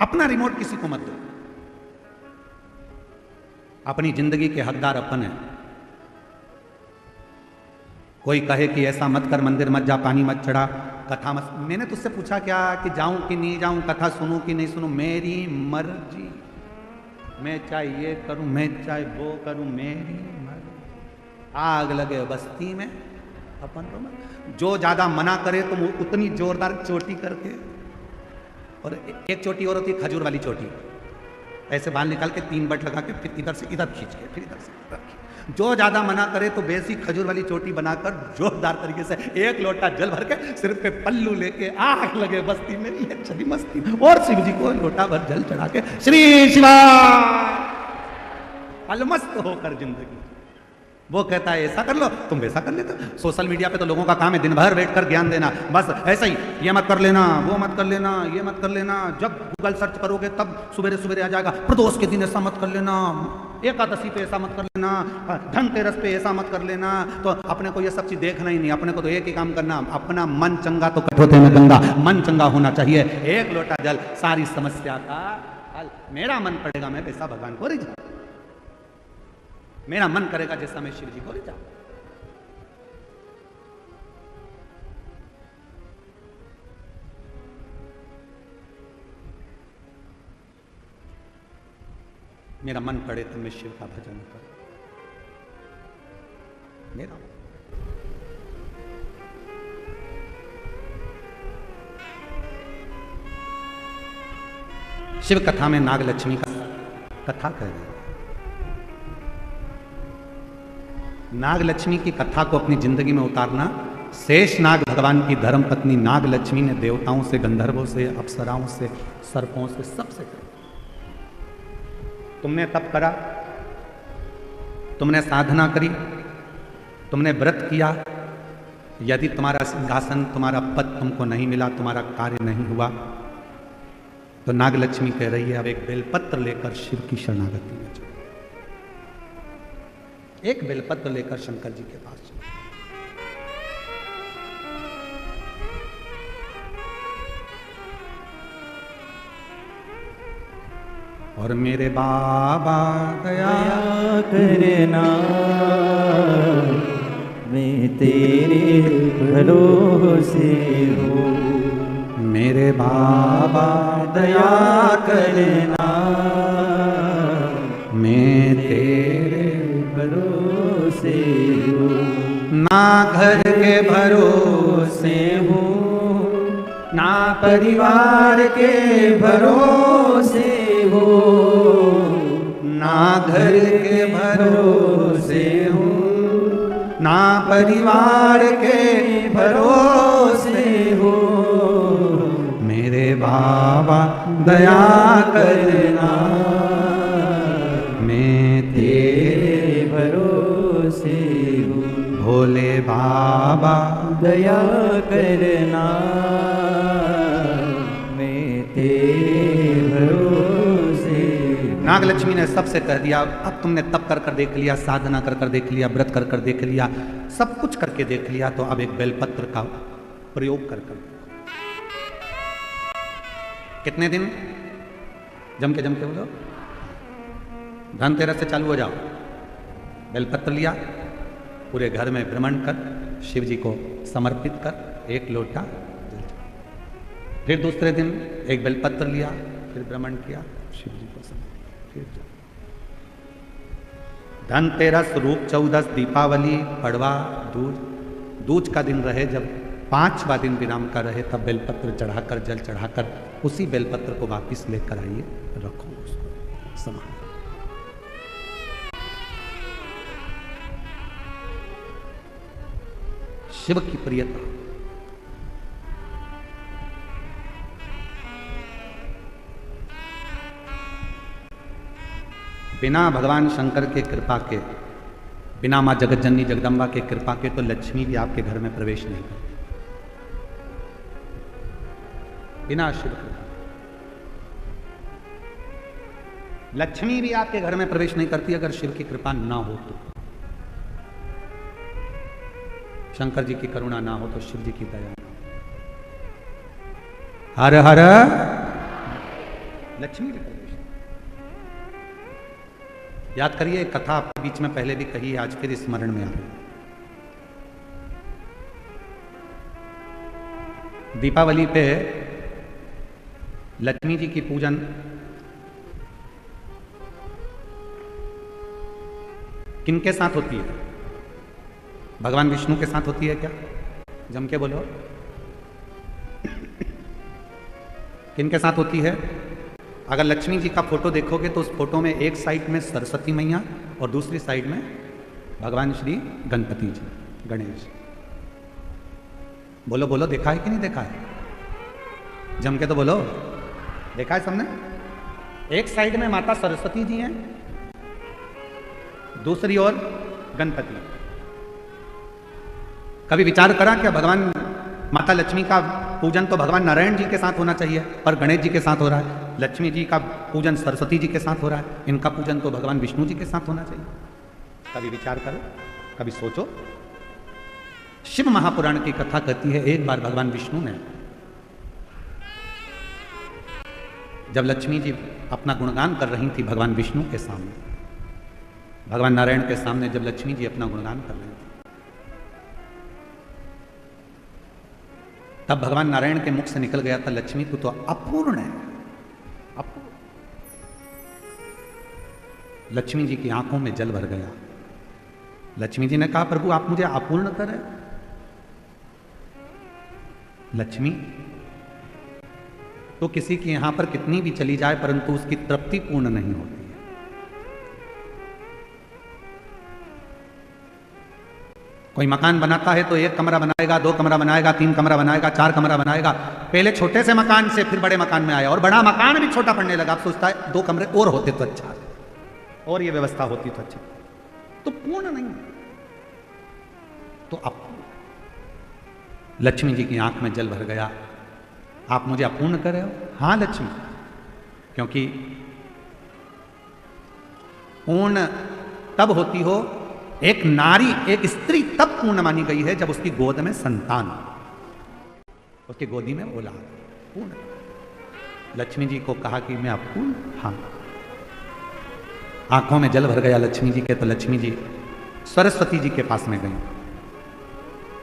Speaker 1: अपना रिमोट किसी को मत दो। अपनी जिंदगी के हकदार अपन है। कोई कहे कि ऐसा मत कर, मंदिर मत जा, पानी मत चढ़ा, कथा मत। मैंने तुझसे पूछा क्या कि जाऊं कि नहीं जाऊं, कथा सुनूं कि नहीं सुनूं? मेरी मर्जी। मैं चाहे ये करूं, मैं चाहे वो करूं, मेरी मर्जी। आग लगे बस्ती में अपन तो जो ज्यादा मना करे तुम उतनी जोरदार चोटी करके, और एक चोटी और होती है खजूर वाली चोटी, ऐसे बाल निकाल के 3 बट लगा के फिर इधर से इधर खींच के फिर इधर से इधर खींच। जो ज्यादा मना करे तो बेसी खजूर वाली चोटी बनाकर जोरदार तरीके से 1 लोटा जल भर के सिर पे पल्लू लेके आग लगे बस्ती में, ये चली मस्ती, और शिव जी को लोटा भर जल चढ़ा के श्री शिवा अलमस्त होकर जिंदगी। वो कहता है ऐसा कर लो, तुम वैसा कर लेते हो। सोशल मीडिया पे तो लोगों का काम है दिन भर बैठ कर ज्ञान देना, बस ऐसा ही, ये मत कर लेना, वो मत कर लेना, ये मत कर लेना। जब गूगल सर्च करोगे तब सवेरे सवेरे आ जाएगा, प्रदोष के दिन ऐसा मत कर लेना, एकादशी पे ऐसा मत कर लेना, धनतेरस पे ऐसा मत कर लेना। तो अपने को ये सब चीज देखना ही नहीं, अपने को तो एक ही काम करना, अपना मन चंगा तो कठोते में गंगा, मन चंगा होना चाहिए। 1 लोटा जल सारी समस्या का हल। मेरा मन पड़ेगा मैं वैसा भगवान को रिझा, मेरा मन करेगा जैसा मैं शिव जी को रिझा। मेरा मन करे तो मैं शिव का भजन करूं। मेरा शिव कथा में नाग लक्ष्मी का कथा कह रहे हैं। नाग लक्ष्मी की कथा को अपनी जिंदगी में उतारना, शेष नाग भगवान की धर्म पत्नी नाग लक्ष्मी ने देवताओं से, गंधर्वों से, अप्सराओं से, सर्पों से, सबसे कहा तुमने तप करा, तुमने साधना करी, तुमने व्रत किया, यदि तुम्हारा सिंहासन, तुम्हारा पद तुमको नहीं मिला, तुम्हारा कार्य नहीं हुआ, तो नाग लक्ष्मी कह रही है अब एक बेलपत्र लेकर शिव की शरणागति में जाओ। एक बेलपत्र लेकर शंकर जी के पास जाओ। और मेरे बाबा दया
Speaker 2: करना, मैं तेरे भरोसे हूँ।
Speaker 1: मेरे बाबा
Speaker 2: दया करना,
Speaker 1: मैं तेरे
Speaker 2: भरोसे हूँ।
Speaker 1: ना घर के भरोसे
Speaker 2: हूँ, ना परिवार के भरोसे हो,
Speaker 1: ना घर के भरोसे हूँ, ना परिवार के भरोसे हो। मेरे बाबा दया करना, मैं तेरे
Speaker 2: भरोसे हूँ।
Speaker 1: भोले बाबा
Speaker 2: दया करना, मैं तेरे भरोसे।
Speaker 1: नाग लक्ष्मी ने सबसे कह दिया अब तुमने तप कर कर देख लिया, साधना कर कर देख लिया, व्रत कर कर देख लिया, सब कुछ करके देख लिया, तो अब एक बेलपत्र का प्रयोग कर कर। कितने दिन? जम के बोलो, धनतेरस से चालू हो जाओ। बेलपत्र लिया, पूरे घर में भ्रमण कर, शिव जी को समर्पित कर, एक लोटा जल। फिर दूसरे दिन एक बेलपत्र लिया, फिर भ्रमण किया, शिव जी को समर्पित, फिर जल। धनतेरस, रूप चौदस, दीपावली, पड़वा, दूज का दिन रहे, जब 5वां दिन विराम का रहे, तब बेलपत्र चढ़ाकर, जल चढ़ाकर उसी बेलपत्र को वापिस लेकर आइए, रखो उसको संभाल। शिव की प्रियता, बिना भगवान शंकर के कृपा के, बिना मां जगत जननी जगदम्बा के कृपा के तो लक्ष्मी भी आपके घर में प्रवेश नहीं करती। बिना शिव कृपा लक्ष्मी भी आपके घर में प्रवेश नहीं करती अगर शिव की कृपा ना हो तो। शंकर जी की करुणा ना हो तो शिव जी की दया ना हो। हर हर लक्ष्मी भी प्रवेश। याद करिए, कथा आपके बीच में पहले भी कही, आज फिर स्मरण में आ रही। दीपावली पे लक्ष्मी जी की पूजन किनके साथ होती है? भगवान विष्णु के साथ होती है क्या? जम के बोलो। किनके साथ होती है? अगर लक्ष्मी जी का फोटो देखोगे तो उस फोटो में एक साइड में सरस्वती मैया और दूसरी साइड में भगवान श्री गणपति जी, गणेश। बोलो बोलो, देखा है कि नहीं देखा है? जम के तो बोलो, देखा है सबने? एक साइड में माता सरस्वती जी हैं, दूसरी ओर गणपति। कभी विचार करा क्या भगवान माता लक्ष्मी का पूजन तो भगवान नारायण जी के साथ होना चाहिए, पर गणेश जी के साथ हो रहा है। लक्ष्मी जी का पूजन सरस्वती जी के साथ हो रहा है, इनका पूजन तो भगवान विष्णु जी के साथ होना चाहिए। कभी विचार करो, कभी सोचो। शिव महापुराण की कथा कहती है, एक बार भगवान विष्णु ने जब लक्ष्मी जी अपना गुणगान कर रही थी भगवान विष्णु के सामने, भगवान नारायण के सामने जब लक्ष्मी जी अपना गुणगान कर रही थी, तब भगवान नारायण के मुख से निकल गया था, लक्ष्मी तू तो अपूर्ण है, अपूर्ण। लक्ष्मी जी की आंखों में जल भर गया। लक्ष्मी जी ने कहा, प्रभु आप मुझे अपूर्ण करें। तो किसी के यहां पर कितनी भी चली जाए परंतु उसकी तृप्ति पूर्ण नहीं होती है। कोई मकान बनाता है तो 1 कमरा बनाएगा, 2 कमरा बनाएगा, 3 कमरा बनाएगा, 4 कमरा बनाएगा। पहले छोटे से मकान से फिर बड़े मकान में आया और बड़ा मकान भी छोटा पड़ने लगा। आप सोचता है 2 कमरे और होते तो अच्छा, और ये व्यवस्था होती तो अच्छा, तो पूर्ण नहीं। तो अब लक्ष्मी जी की आंख में जल भर गया। आप मुझे अपूर्ण कर रहे हो? हां लक्ष्मी, क्योंकि पूर्ण तब होती हो, एक नारी, एक स्त्री तब पूर्ण मानी गई है जब उसकी गोद में संतान, उसकी गोदी में औलाद पूर्ण। लक्ष्मी जी को कहा कि मैं अपूर्ण, हाँ। आंखों में जल भर गया लक्ष्मी जी के, तो लक्ष्मी जी सरस्वती जी के पास में गई।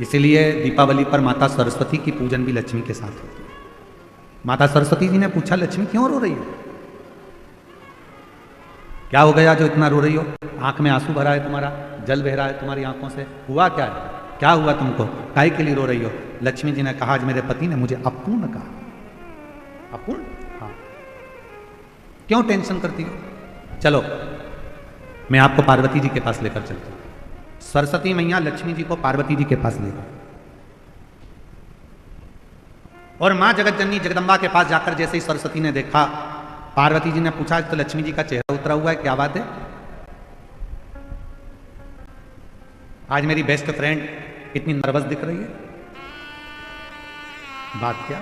Speaker 1: इसीलिए दीपावली पर माता सरस्वती की पूजन भी लक्ष्मी के साथ होती है। माता सरस्वती जी ने पूछा, लक्ष्मी क्यों रो रही हो? क्या हो गया जो इतना रो रही हो? आंख में आंसू भरा है तुम्हारा, जल बह रहा है तुम्हारी आंखों से, हुआ क्या है? क्या हुआ तुमको? काहे के लिए रो रही हो? लक्ष्मी जी ने कहा, आज मेरे पति ने मुझे अपूर्ण कहा। अपूर्ण? हाँ। क्यों टेंशन करती हो? चलो मैं आपको पार्वती जी के पास लेकर चलती हूँ। सरस्वती मैया लक्ष्मी जी को पार्वती जी के पास ले गई और मां जगत जननी जगदम्बा के पास जाकर जैसे ही सरस्वती ने देखा, पार्वती जी ने पूछा, तो लक्ष्मी जी का चेहरा उतरा हुआ है, क्या बात है? आज मेरी बेस्ट फ्रेंड इतनी नर्वस दिख रही है, बात क्या?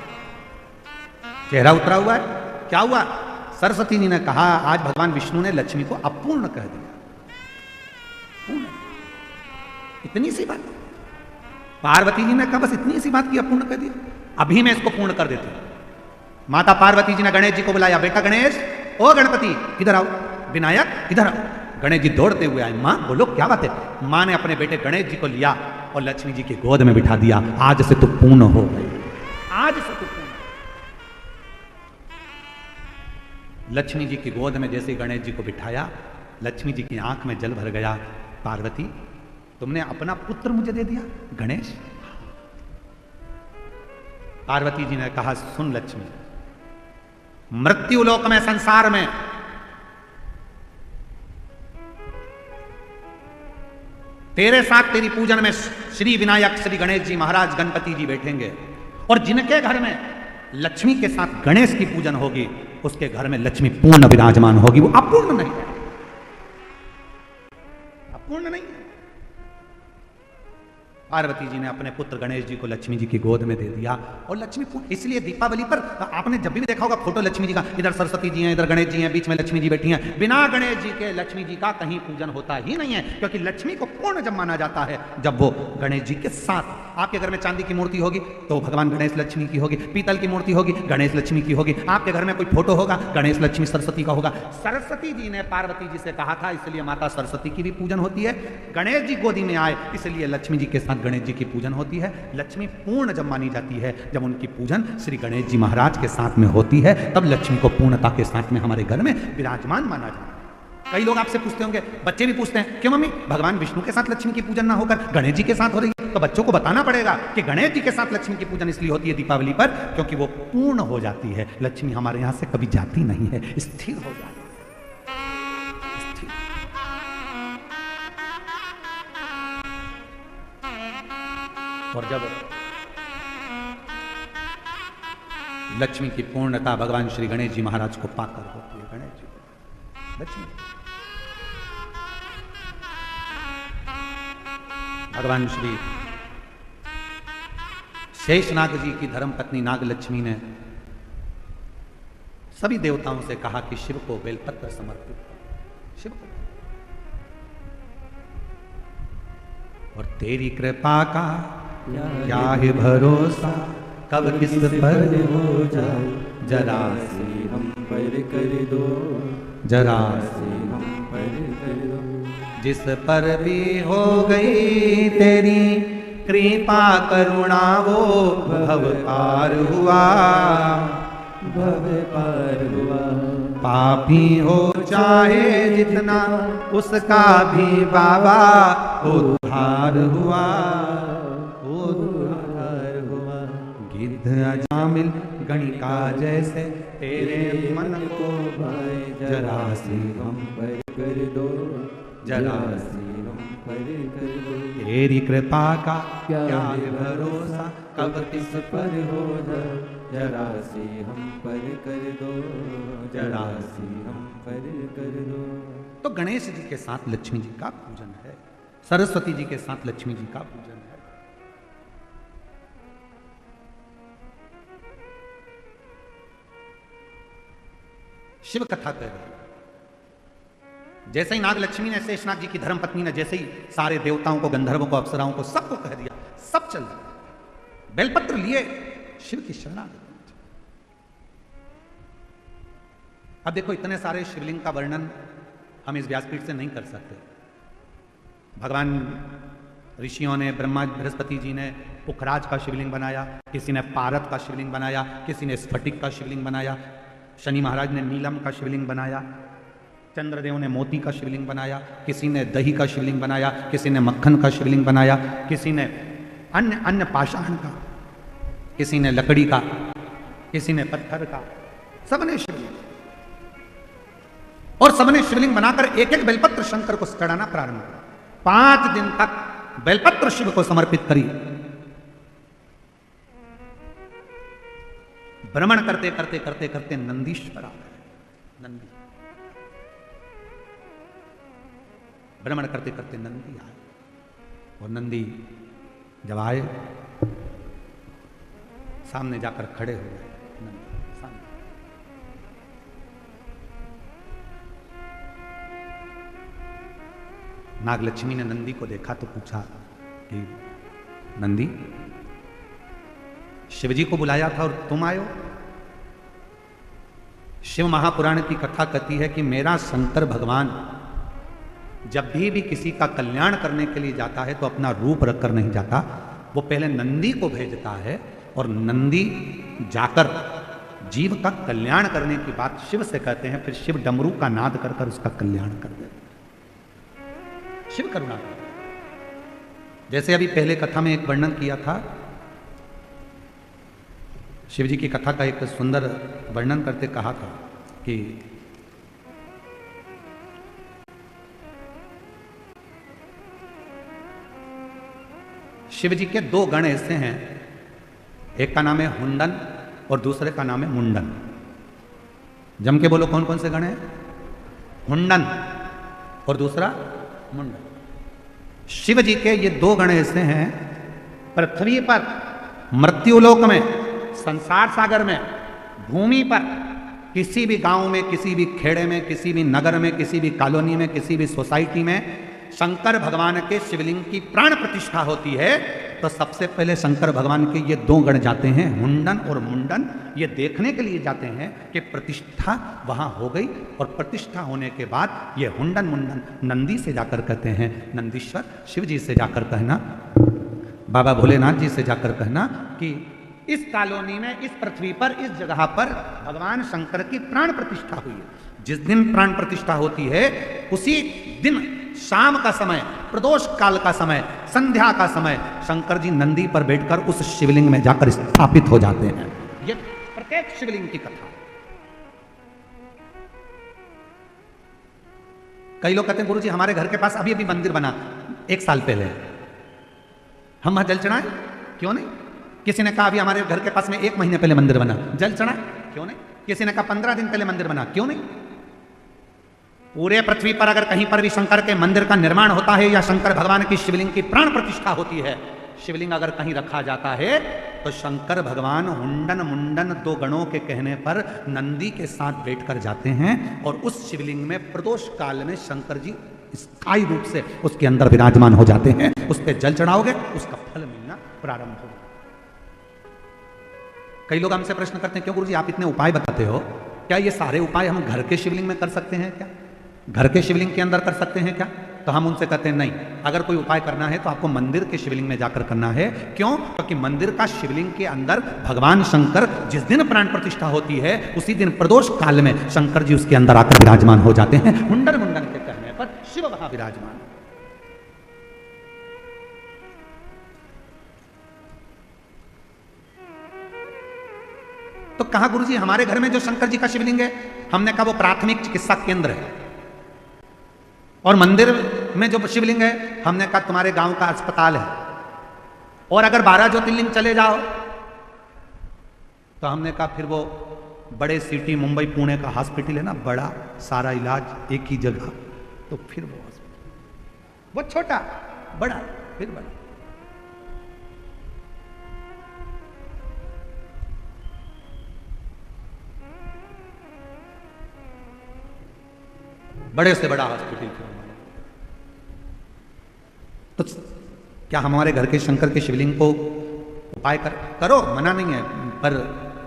Speaker 1: चेहरा उतरा हुआ है, क्या हुआ? सरस्वती जी ने कहा, आज भगवान विष्णु ने लक्ष्मी को अपूर्ण कह दिया। पूर्ण, इतनी सी बात। पार्वती जी ने कहा, बस इतनी सी बात की अपूर्ण कह दिया, अभी मैं इसको पूर्ण कर देती हूं। माता पार्वती जी ने गणेश जी को बुलाया, बेटा गणेश, ओ गणपति इधर आओ, विनायक इधर आओ। गणेश जी दौड़ते हुए आए। मां बोलो क्या बात है? मां ने अपने बेटे गणेश जी को लिया और लक्ष्मी जी की गोद में बिठा दिया। आज से तू पूर्ण हो गई, आज से तू पूर्ण। लक्ष्मी जी की गोद में जैसे गणेश जी को बिठाया, लक्ष्मी जी की आंख में जल भर गया। पार्वती, तुमने अपना पुत्र मुझे दे दिया गणेश? पार्वती जी ने कहा, सुन लक्ष्मी, मृत्यु लोक में, संसार में तेरे साथ तेरी पूजन में श्री विनायक, श्री गणेश जी महाराज, गणपति जी बैठेंगे और जिनके घर में लक्ष्मी के साथ गणेश की पूजन होगी, उसके घर में लक्ष्मी पूर्ण विराजमान होगी। वो अपूर्ण नहीं है, अपूर्ण नहीं है। पार्वती जी ने अपने पुत्र गणेश जी को लक्ष्मी जी की गोद में दे दिया और लक्ष्मी पूर्ण। इसलिए दीपावली पर आपने जब भी देखा होगा फोटो लक्ष्मी जी का, इधर सरस्वती जी हैं, इधर गणेश जी हैं, बीच में लक्ष्मी जी बैठी हैं। बिना गणेश जी के लक्ष्मी जी का कहीं पूजन होता ही नहीं है, क्योंकि लक्ष्मी को पूर्ण जब माना जाता है जब वो गणेश जी के साथ। आपके घर में चांदी की मूर्ति होगी तो भगवान गणेश लक्ष्मी की होगी, पीतल की मूर्ति होगी गणेश लक्ष्मी की होगी, आपके घर में कोई फोटो होगा गणेश लक्ष्मी सरस्वती का होगा। सरस्वती जी ने पार्वती जी से कहा था, इसलिए माता सरस्वती की भी पूजन होती है। गणेश जी गोदी में आए, इसलिए लक्ष्मी जी के साथ गणेश जी की पूजन होती है। लक्ष्मी पूर्ण जब मानी जाती है जब उनकी पूजन श्री गणेश जी महाराज के साथ में होती है, तब लक्ष्मी को पूर्णता के साथ में हमारे घर में विराजमान माना जाता है। कई लोग आपसे पूछते होंगे, बच्चे भी पूछते हैं, क्यों मम्मी भगवान विष्णु के साथ लक्ष्मी की पूजन ना होकर गणेश जी के साथ हो रही है? तो बच्चों को बताना पड़ेगा कि गणेश जी के साथ लक्ष्मी की पूजन इसलिए होती है दीपावली पर, क्योंकि वो पूर्ण हो जाती है। लक्ष्मी हमारे यहां से कभी जाती नहीं है, स्थिर हो जाती है। और जब लक्ष्मी की पूर्णता भगवान श्री गणेश जी महाराज को पाकर होती है, गणेश जी लक्ष्मी, भगवान श्री शेषनाग जी की धर्मपत्नी नाग लक्ष्मी ने सभी देवताओं से कहा कि शिव को बेलपत्र समर्पित करो, शिव को। और तेरी कृपा का क्या है भरोसा, कब किस पर हो जाए, जरा से हम पर कर दो, जरा से हम पर कर दो। जिस पर भी हो गई तेरी कृपा करुणा, वो भव पार हुआ, भव पार हुआ। पापी हो चाहे जितना, उसका भी बाबा उद्धार हुआ, उद्धार हुआ। गिद्ध अजामिल गणिका जैसे तेरे मन को
Speaker 2: भाई
Speaker 1: जरा सी
Speaker 2: हम पर कर दो,
Speaker 1: जरा
Speaker 2: सी हम पर कर दो।
Speaker 1: तेरी कृपा का
Speaker 2: क्या
Speaker 1: क्या
Speaker 2: है
Speaker 1: है भरोसा, कब किस
Speaker 2: पर हो जरा सी हम पर कर दो, जरा सी हम पर कर दो।
Speaker 1: तो गणेश जी के साथ लक्ष्मी जी का पूजन है, सरस्वती जी के साथ लक्ष्मी जी का पूजन है। शिव कथा कह रही, जैसे ही नाग लक्ष्मी ने, शेषनाग जी की धर्मपत्नी ने जैसे ही सारे देवताओं को, गंधर्वों को, अप्सराओं को, सबको कह दिया, सब चल दिया, बेलपत्र लिए शिव की शरणागति। अब देखो, इतने सारे शिवलिंग का वर्णन हम इस व्यासपीठ से नहीं कर सकते। भगवान ऋषियों ने, ब्रह्मा बृहस्पति जी ने पुखराज का शिवलिंग बनाया, किसी ने पारत का शिवलिंग बनाया, किसी ने स्फटिक का शिवलिंग बनाया, शनि महाराज ने नीलम का शिवलिंग बनाया, चंद्रदेव ने मोती का शिवलिंग बनाया, किसी ने दही का शिवलिंग बनाया, किसी ने मक्खन का शिवलिंग बनाया, किसी ने अन्य पाषाण का, किसी ने लकड़ी का, किसी ने पत्थर का, सबने शिवलिंग, और सबने शिवलिंग बनाकर एक एक बेलपत्र शंकर को चढ़ाना प्रारंभ किया। 5 दिन तक बेलपत्र शिव को समर्पित करी। भ्रमण करते करते करते करते नंदीश्वर आ गए। नंदी भ्रमण करते करते नंदी आए, और नंदी जब आए सामने जाकर खड़े हो गए। नंदी सामने, नागलक्ष्मी ने नंदी को देखा तो पूछा कि नंदी, शिवजी को बुलाया था और तुम आए हो? शिव महापुराण की कथा कहती है कि मेरा शंकर भगवान जब भी किसी का कल्याण करने के लिए जाता है तो अपना रूप रखकर नहीं जाता, वो पहले नंदी को भेजता है, और नंदी जाकर जीव का कल्याण करने की बात शिव से कहते हैं, फिर शिव डमरू का नाद कर कर उसका कल्याण कर देते। शिव करुणा, जैसे अभी पहले कथा में एक वर्णन किया था, शिव जी की कथा का एक सुंदर वर्णन करते कहा था कि शिव जी के 2 गण ऐसे हैं, एक का नाम है हुंडन और दूसरे का नाम है मुंडन। जम के बोलो, कौन कौन से गण हैं? हुंडन और दूसरा मुंडन। शिव जी के ये 2 गण ऐसे हैं, पृथ्वी पर, मृत्युलोक में, संसार सागर में, भूमि पर, किसी भी गांव में, किसी भी खेड़े में, किसी भी नगर में, किसी भी कॉलोनी में, किसी भी सोसाइटी में शंकर भगवान के शिवलिंग की प्राण प्रतिष्ठा होती है, तो सबसे पहले शंकर भगवान के ये 2 गण जाते हैं, हुंडन और मुंडन। ये देखने के लिए जाते हैं कि प्रतिष्ठा वहां हो गई, और प्रतिष्ठा होने के बाद ये हुंडन मुंडन नंदी से जाकर कहते हैं, नंदीश्वर शिव जी से जाकर कहना, बाबा भोलेनाथ जी से जाकर कहना कि इस कॉलोनी में, इस पृथ्वी पर, इस जगह पर भगवान शंकर की प्राण प्रतिष्ठा हुई है। जिस दिन प्राण प्रतिष्ठा होती है उसी दिन शाम का समय, प्रदोष काल का समय, संध्या का समय, शंकर जी नंदी पर बैठकर उस शिवलिंग में जाकर स्थापित हो जाते हैं। ये प्रत्येक शिवलिंग की कथा। कई लोग कहते हैं गुरुजी हमारे घर के पास अभी अभी मंदिर बना 1 साल पहले, हम वहां जल चढ़ाएं? क्यों नहीं? किसी ने कहा अभी हमारे घर के पास में 1 महीने पहले मंदिर बना, जल चढ़ाएं? क्यों नहीं? किसी ने कहा 15 दिन पहले मंदिर बना, क्यों नहीं? पूरे पृथ्वी पर अगर कहीं पर भी शंकर के मंदिर का निर्माण होता है या शंकर भगवान की शिवलिंग की प्राण प्रतिष्ठा होती है, शिवलिंग अगर कहीं रखा जाता है तो शंकर भगवान हुंडन मुंडन 2 गणों के कहने पर नंदी के साथ बैठकर जाते हैं, और उस शिवलिंग में प्रदोष काल में शंकर जी स्थायी रूप से उसके अंदर विराजमान हो जाते हैं। उस पर जल चढ़ाओगे, उसका फल मिलना प्रारंभ होगा। कई लोग हमसे प्रश्न करते हैं क्यों गुरुजी आप इतने उपाय बताते हो, क्या ये सारे उपाय हम घर के शिवलिंग में कर सकते हैं क्या? घर के शिवलिंग के अंदर कर सकते हैं क्या? तो हम उनसे कहते हैं नहीं, अगर कोई उपाय करना है तो आपको मंदिर के शिवलिंग में जाकर करना है। क्यों? क्योंकि मंदिर का शिवलिंग के अंदर भगवान शंकर जिस दिन प्राण प्रतिष्ठा होती है उसी दिन प्रदोष काल में शंकर जी उसके अंदर आकर विराजमान हो जाते हैं। मुंडन मुंडन के कहने पर शिव वहां विराजमान। तो कहा गुरुजी हमारे घर में जो शंकर जी का शिवलिंग है, हमने कहा वो प्राथमिक चिकित्सा केंद्र है, और मंदिर में जो शिवलिंग है हमने कहा तुम्हारे गांव का अस्पताल है, और अगर 12 ज्योतिर्लिंग चले जाओ तो हमने कहा फिर वो बड़े सिटी मुंबई पुणे का हॉस्पिटल है ना, बड़ा सारा इलाज एक ही जगह, तो फिर वो हॉस्पिटल वो छोटा बड़ा फिर बड़ा। बड़े से बड़ा हॉस्पिटल फिर हमारे। तो क्या हमारे घर के शंकर के शिवलिंग को उपाय करो, मना नहीं है, पर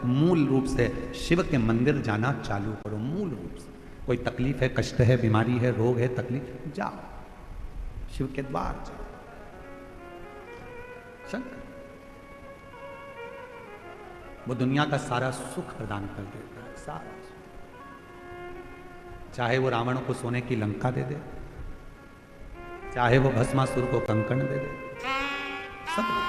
Speaker 1: मूल रूप से शिव के मंदिर जाना चालू करो। मूल रूप से कोई तकलीफ है, कष्ट है, बीमारी है, रोग है, तकलीफ, जाओ शिव के द्वार जाओ। शंकर वो दुनिया का सारा सुख प्रदान कर देता है, सारा। चाहे वो रावण को सोने की लंका दे दे, चाहे वो भस्मासुर को कंकण दे दे, सब दे।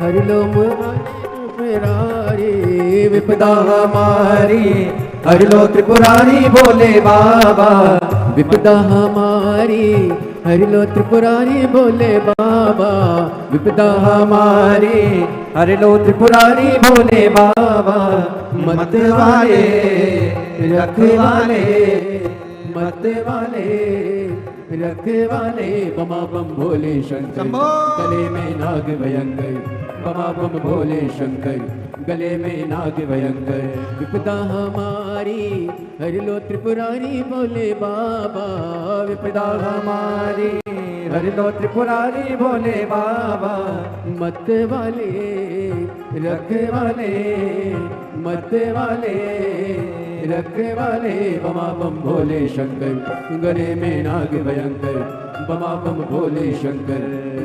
Speaker 2: हर लो मुरारी, विपदा हमारी हर लो त्रिपुरारी बोले बाबा, विपदा हमारी हर लो त्रिपुरारी बोले बाबा, विपदा हमारी हर लो त्रिपुरारी बोले बाबा। मत वाले रखवाले, मत वाले रखवाले, बमा बम भोले शंकर, गले में नाग भयंकर, बमा बम भोले शंकर, गले में नाग भयंकर। विपदा हमारी हर लो त्रिपुरारी बोले बाबा, विपदा हमारी हर लो त्रिपुरारी बोले बाबा। मत वाले रखवाले, मत वाले रखवाले, बमा बम भोले शंकर, गले में नाग भयंकर, बमा बम भोले शंकर,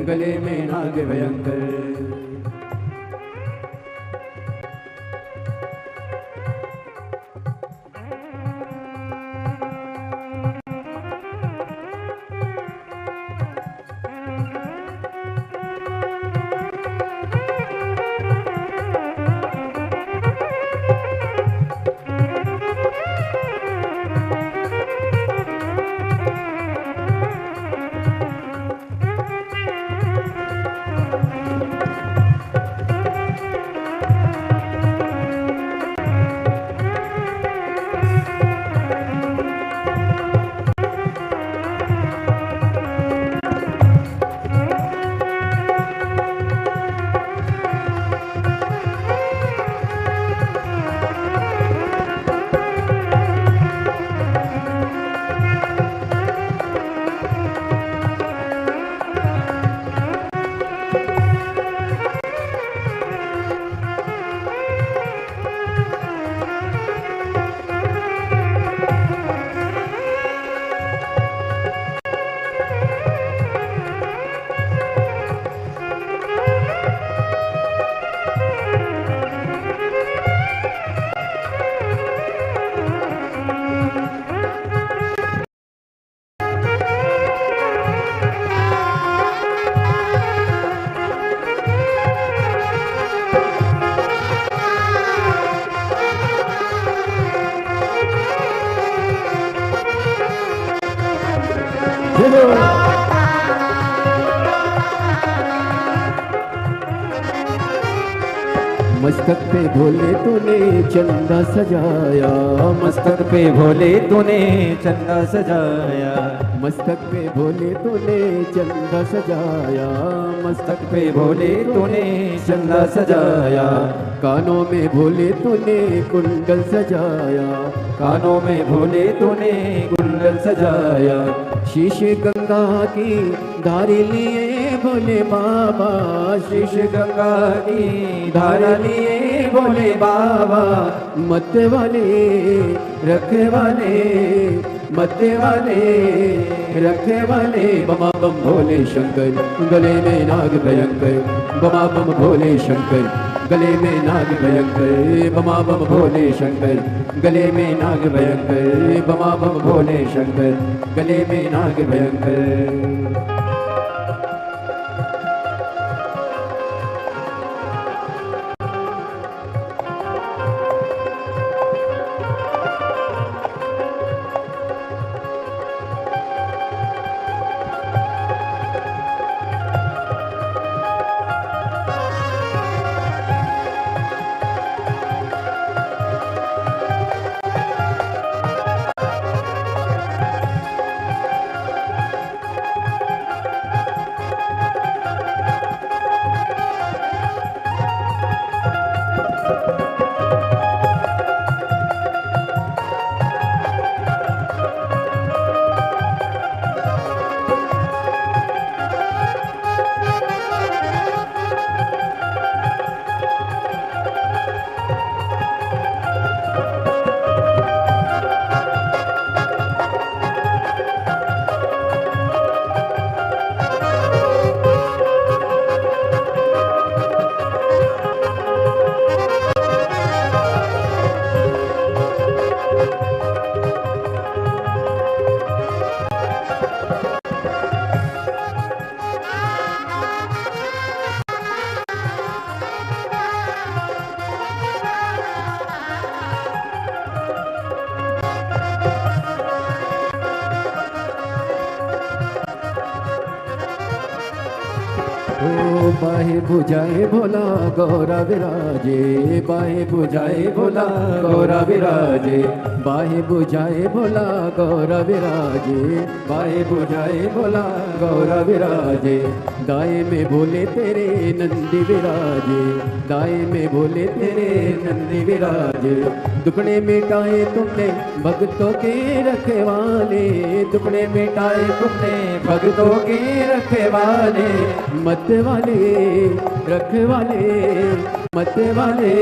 Speaker 2: गले में नाग भयंकर। मस्तक पे भोले तूने चंदा सजाया, मस्तक पे भोले तूने चंदा सजाया, मस्तक पे भोले तूने चंदा सजाया, मस्तक पे भोले तूने चंदा सजाया। कानों में भोले तूने कुंडल सजाया, कानों में भोले तूने कुंडल सजाया। शीश गंगा की धारी लिए भोले बाबा, शीश गंगा की धारा लिए भोले बाबा। मत वाले रख वाले मत्ते वाले रखे वाले बमा बम भोले शंकर, गले में नाग भयंकर बमा बम भोले शंकर, गले में नाग भयंकर बमा बम भोले शंकर, गले में नाग भयंकर बमा बम भोले शंकर, गले में नाग भयंकर। बाहे बुझाए भोला गौरा विराजे, बाहे बुझाए भोला गौरा विराजे, बाहे बुझाए भोला गौरा विराजे, बाहे बुझाए भोला गौरा विराजे, दाएं में भोले तेरे नंदी विराजे, दाएं में भोले तेरे नंदी विराजे, दुखड़े मिटाए तुमने भक्तों के रखवाले, दुखड़े मिटाए तुमने भक्तों के रखवाले, मत वाले रखवाले, मत वाले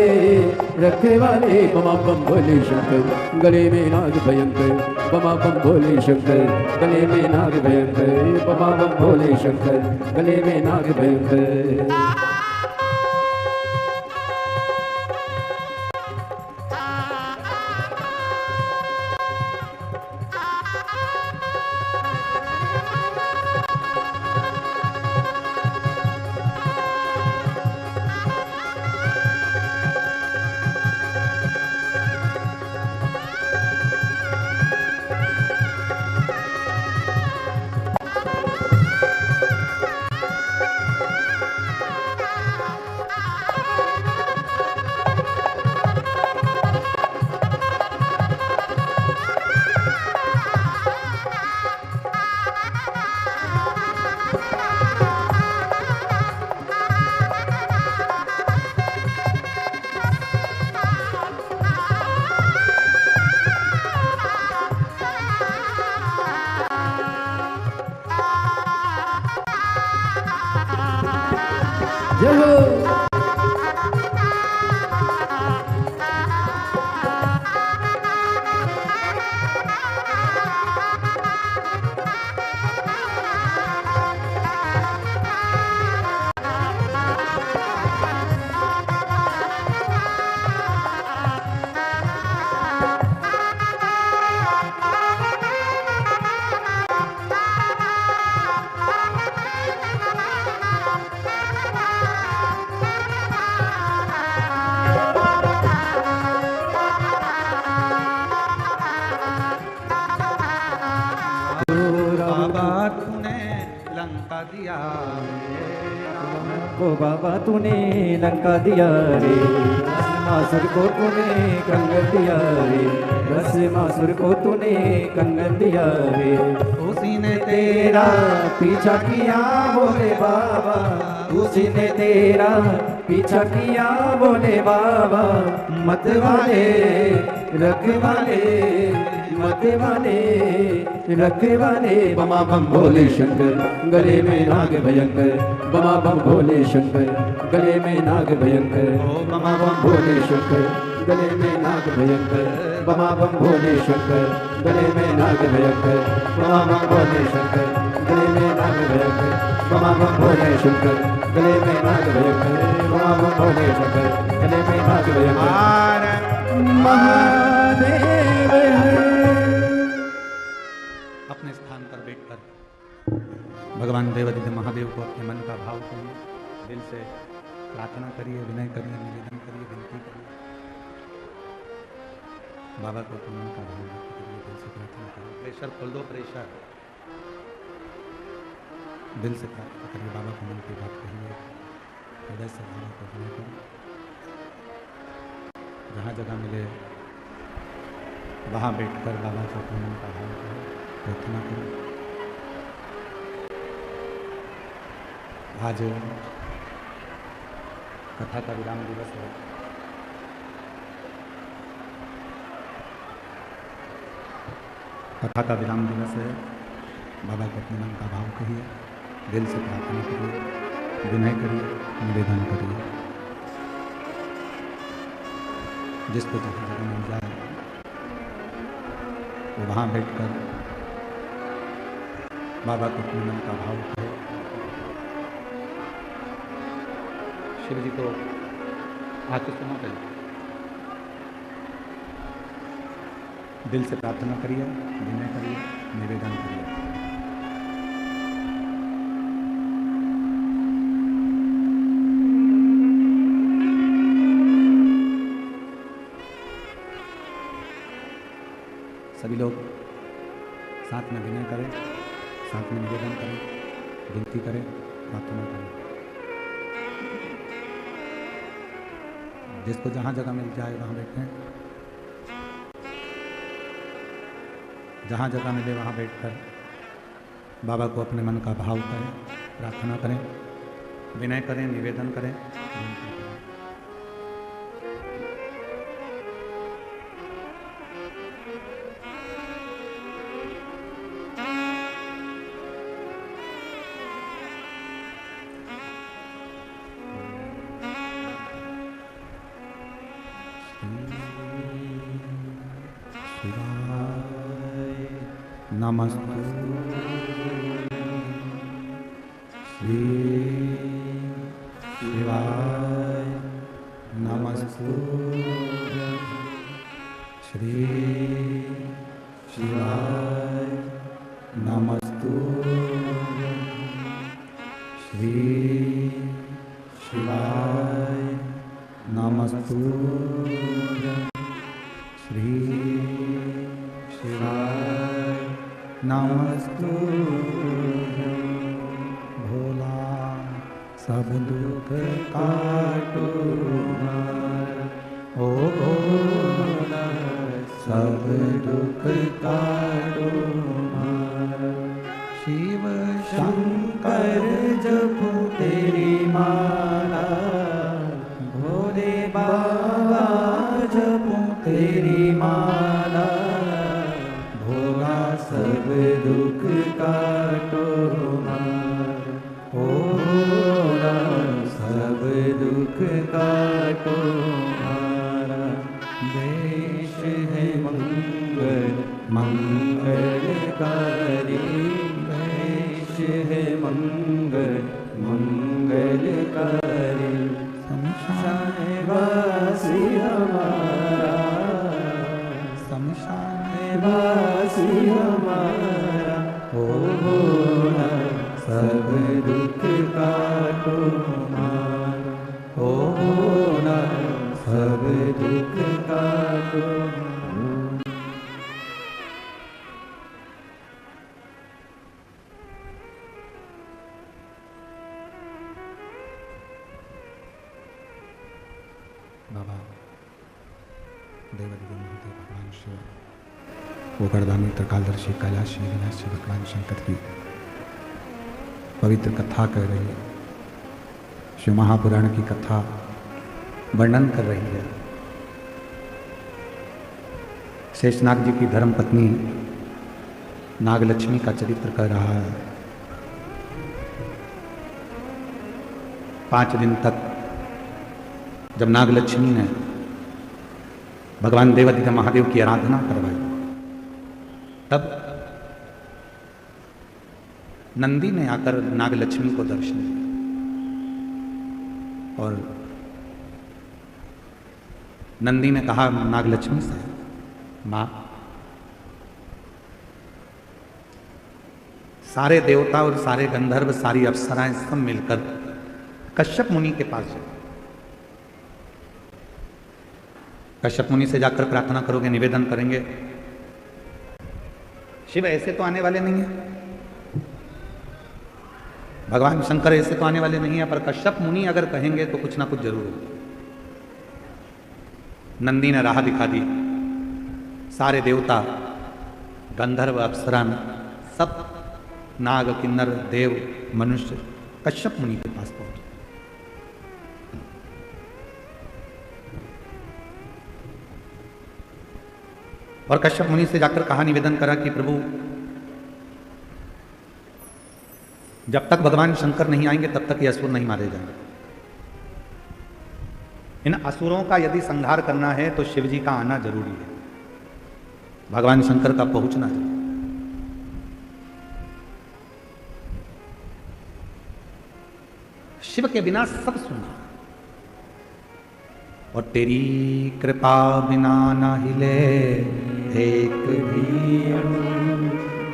Speaker 2: रखवाले, बमा बम भोले शंकर, गले में नाग भयंकर बमा बम भोले शंकर, गले में नाग भयंकर बमा बम भोले शंकर, गले में नाग भयंकर। जय हो।
Speaker 3: ओ बाबा तूने लंका दिया रे, मासुर को तूने कंगन दिया रे, बस मासुर को तूने कंगन दिया रे, उसी ने तेरा पीछा किया बोले बाबा, उसी ने तेरा पीछा किया बोले बाबा, मत वाले रखवाले, मत वाले रखवाले, बमा बम भोले शंकर, गले में नाग भयंकर, बमा बम भोले शंकर, गले में नाग भयंकर, बमा बम भोले शंकर,
Speaker 2: गले में नाग भयंकर बमा बम भोले शंकर गले में नाग भयंकर बमा बम भोले शंकर गले में नाग भयंकर बमा बम भोले शंकर गले में नाग भयंकर बमा बम भोले शंकर गले में नाग भयंकर महादेव
Speaker 1: अपने स्थान पर बैठकर भगवान देवादिदेव महादेव को अपने मन का भाव करिए, दिल से प्रार्थना करिए, विनय करिए, निवेदन करिए, विनती करिए। बाबा को अपने मन का भाव करिए, दिल से प्रार्थना करिए। प्रेशर खोल दो, प्रेशर दिल से प्रार्थना करिए, बाबा को मन की बात कहिए, हृदय से बाबा को विनय करिए। जहाँ जगह मिले वहाँ बैठकर बाबा को अपने मन का भाव करिए, प्रार्थना करिए। आज कथा का विराम दिवस है। कथा का विराम दिवस है। बाबा को अपने मन का भाव कहिए, दिल से प्रार्थना करिए, विनय करिए, निवेदन करिए। जिसको जहाँ जगह मिल जाए वो वहाँ बैठकर बाबा को अपने मन का भाव कहे। शिव जी को आके सुना करिए, दिल से प्रार्थना करिए, विनय करिए, निवेदन करिए। सभी लोग साथ में विनय करें, साथ में निवेदन करें, विनती करें, प्रार्थना करें। जिसको जहाँ जगह मिल जाए वहाँ बैठें, जहाँ जगह मिले वहाँ बैठकर बाबा को अपने मन का भाव करें, प्रार्थना करें, विनय करें, निवेदन करें, विनती करें। नमस्ते श्री शिवाय, नमस्ते श्री शिवाय, नमस्ते श्री शिवाय, नमस्ते श्री शिवाय, नमस्तु भोला सब दुख काटो ओ भोला सब दुख काटो। शिव शंकर जपो तेरी माला, भोले बाबा जपो तेरी माला, भोला सब दुख काटो मार, ओ भोला सब दुख काटो मारा। देश है मंगल मंगलकारी, देश है मंगल मंगलकारी, शमशान वासी हमारा, शमशान वासी हमारा, ओ भोला सब दुख काटो मारा, ओ भोला सब दुख काटो। बाबा देवादिदेव महादेव भगवान शिव, वो गर्दानी त्रिकालदर्शी कैलाशी विनाशी भगवान शंकर की पवित्र कथा कह रही है। शिव महापुराण की कथा वर्णन कर रही है। शेषनाग जी की धर्मपत्नी नागलक्ष्मी का चरित्र कर रहा है। 5 दिन तक जब नागलक्ष्मी ने भगवान देवादिदेव महादेव की आराधना करवाई। तब नंदी ने आकर नागलक्ष्मी को दर्शन दिया और नंदी ने कहा नागलक्ष्मी से, मां, सारे देवता और सारे गंधर्व, सारी अप्सराएं सब मिलकर कश्यप मुनि के पास जाओ। कश्यप मुनि से जाकर प्रार्थना करोगे, निवेदन करेंगे। शिव ऐसे तो आने वाले नहीं है, भगवान शंकर ऐसे तो आने वाले नहीं है, पर कश्यप मुनि अगर कहेंगे तो कुछ ना कुछ जरूर होगा। नंदी ने राह दिखा दी। सारे देवता, गंधर्व, अप्सरा, सब नाग, किन्नर, देव, मनुष्य कश्यप मुनि के पास पहुंचे। और कश्यप मुनि से जाकर कहा, निवेदन करा कि प्रभु, जब तक भगवान शंकर नहीं आएंगे तब तक ये असुर नहीं मारे जाएंगे। इन असुरों का यदि संहार करना है तो शिव जी का आना जरूरी है, भगवान शंकर का पहुंचना जरूरी है। शिव के बिना सब सुना, और तेरी कृपा बिना ना हिले एक भी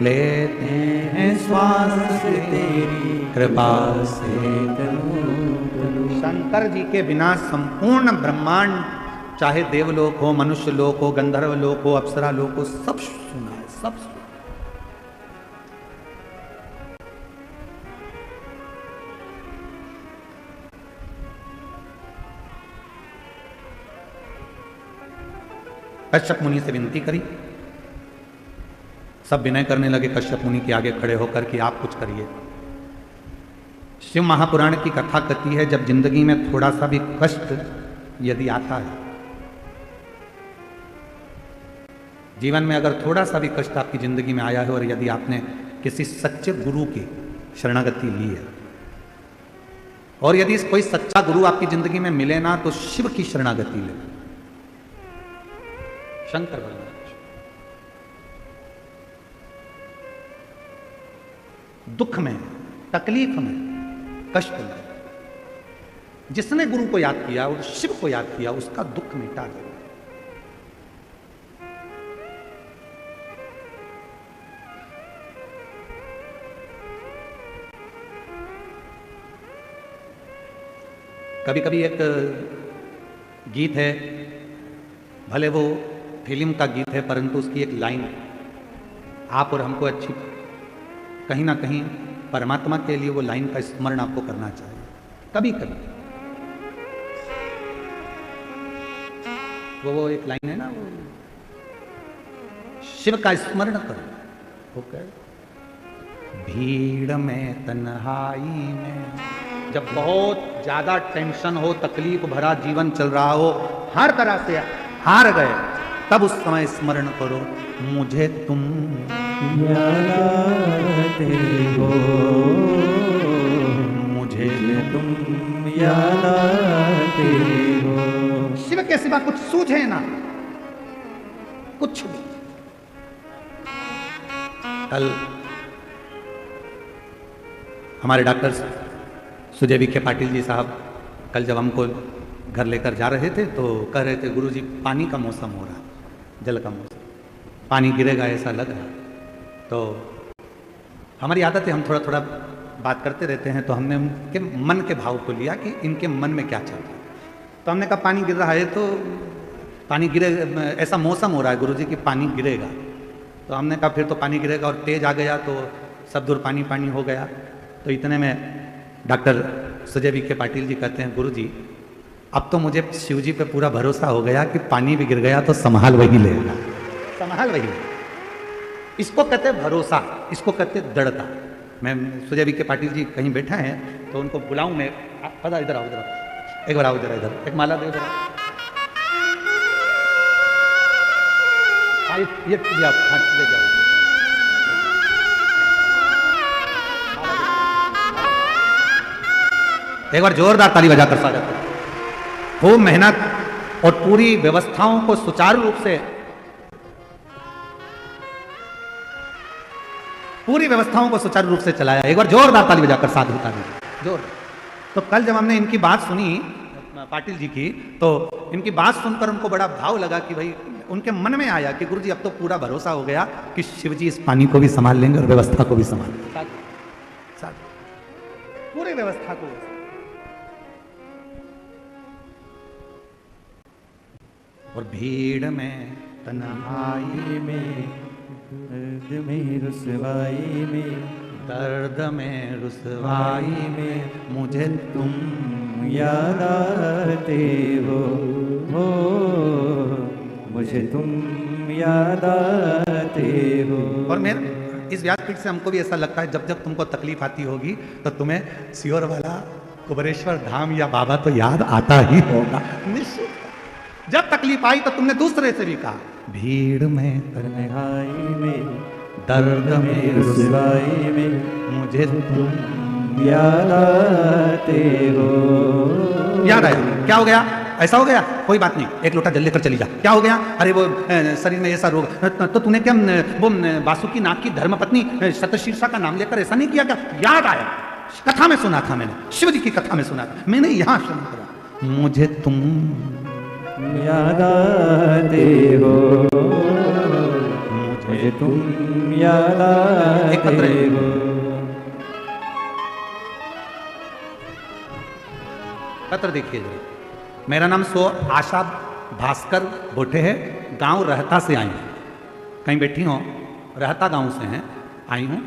Speaker 1: लेते हैं श्वास, तेरी कृपा से शंकर जी के बिना संपूर्ण ब्रह्मांड, चाहे देवलोक हो, मनुष्य लोक हो, गंधर्व लोक हो, अप्सरा लोक हो, सब सुना है, सब सुना। कश्यप मुनि से विनती करी, सब विनय करने लगे कश्यप मुनि के आगे खड़े होकर कि आप कुछ करिए। शिव महापुराण की कथा कहती है, जब जिंदगी में थोड़ा सा भी कष्ट यदि आता है, जीवन में अगर थोड़ा सा भी कष्ट आपकी जिंदगी में आया है और यदि आपने किसी सच्चे गुरु की शरणागति ली है, और यदि कोई सच्चा गुरु आपकी जिंदगी में मिले ना, तो शिव की शरणागति ले, शंकर भगवान। दुख में, तकलीफ में, कष्ट में जिसने गुरु को याद किया और शिव को याद किया, उसका दुख मिटा गया। कभी कभी एक गीत है, भले वो फिल्म का गीत है, परंतु उसकी एक लाइन आप और हमको अच्छी, कहीं ना कहीं परमात्मा के लिए वो लाइन का स्मरण आपको करना चाहिए। कभी कभी वो एक लाइन है ना, वो शिव का स्मरण करो। ओके, भीड़ में, तन्हाई में, जब बहुत ज्यादा टेंशन हो, तकलीफ भरा जीवन चल रहा हो, हर तरह से हार गए, तब उस समय स्मरण करो, मुझे तुम
Speaker 3: याद आते हो,
Speaker 1: मुझे
Speaker 3: तुम याद आते हो।
Speaker 1: शिव के सिवा कुछ सूझे ना, कुछ भी। कल हमारे डॉक्टर सुजय विखे पाटिल जी साहब कल जब हमको घर लेकर जा रहे थे तो कह रहे थे, गुरुजी पानी का मौसम हो रहा, जल का मौसम, पानी गिरेगा ऐसा लग रहा। तो हमारी आदत है, हम थोड़ा थोड़ा बात करते रहते हैं, तो हमने उनके मन के भाव को लिया कि इनके मन में क्या चल रहा है। तो हमने कहा पानी गिर रहा है, तो पानी गिरे, ऐसा मौसम हो रहा है गुरुजी कि पानी गिरेगा। तो हमने कहा फिर तो पानी गिरेगा, और तेज आ गया तो सब दूर पानी पानी हो गया। तो इतने में डॉक्टर सुजय विखे पाटिल जी कहते हैं, गुरुजी अब तो मुझे शिव जी पे पूरा भरोसा हो गया कि पानी भी गिर गया तो संभाल वही लेगा, संभाल वही। इसको कहते भरोसा, इसको कहते दृढ़ता। मैं सुजय विखे पाटिल जी कहीं बैठा है तो उनको बुलाऊं मैं, पता इधर आओ, इधर आओ, एक बार आओ, इधर इधर, एक माला दे, इधर ये ले जाओ। एक बार जोरदार ताली बजाकर स्वागत करो। खूब मेहनत, और पूरी व्यवस्थाओं को सुचारू रूप से, पूरी व्यवस्थाओं को सुचारू रूप से चलाया। एक बार जोरदार ताली बजाकर साधुता दी, जोर। तो कल जब हमने इनकी बात सुनी पाटिल जी की, तो इनकी बात सुनकर उनको बड़ा भाव लगा कि भाई, उनके मन में आया कि गुरुजी अब तो पूरा भरोसा हो गया कि शिव जी इस पानी को भी संभाल लेंगे और व्यवस्था को भी संभाल लेंगे, पूरी व्यवस्था को। और भीड़ में, तन्हाई में,
Speaker 3: दर्द में, रुसवाई में,
Speaker 1: दर्द में, रुसवाई में, मुझे तुम
Speaker 3: याद आते हो, मुझे तुम याद आते हो।
Speaker 1: और मेरे इस व्यासपीठ से हमको भी ऐसा लगता है, जब जब तुमको तकलीफ आती होगी तो तुम्हें सीहोर वाला कुबरेश्वर धाम या बाबा तो याद आता ही होगा, निश्चित। जब तकलीफ आई तो तुमने दूसरे से भी कहा, भीड़ में,
Speaker 3: तन्हाई में,
Speaker 1: दर्द में,
Speaker 3: रुसवाई में,
Speaker 1: मुझे तुम
Speaker 3: याद आते हो।
Speaker 1: याद आया, क्या हो गया, ऐसा हो गया, कोई बात नहीं, एक लोटा जल लेकर चली जा। क्या हो गया, अरे वो शरीर में ऐसा रोग, तो तूने क्या वो वासुकी नाग की धर्मपत्नी शतशीर्षा का नाम लेकर ऐसा नहीं किया क्या? याद आया, कथा में सुना था मैंने, शिव जी की कथा में सुना था मैंने, यहाँ सुना करा, मुझे तुम
Speaker 3: याद आते हो, मुझे तुम याद आते हो।
Speaker 1: पत्र देखिए जरा। मेरा नाम आशा भास्कर बोटे है, गांव रहता से आई हूँ, कहीं बैठी हो, रहता गांव से हैं, आई हूँ।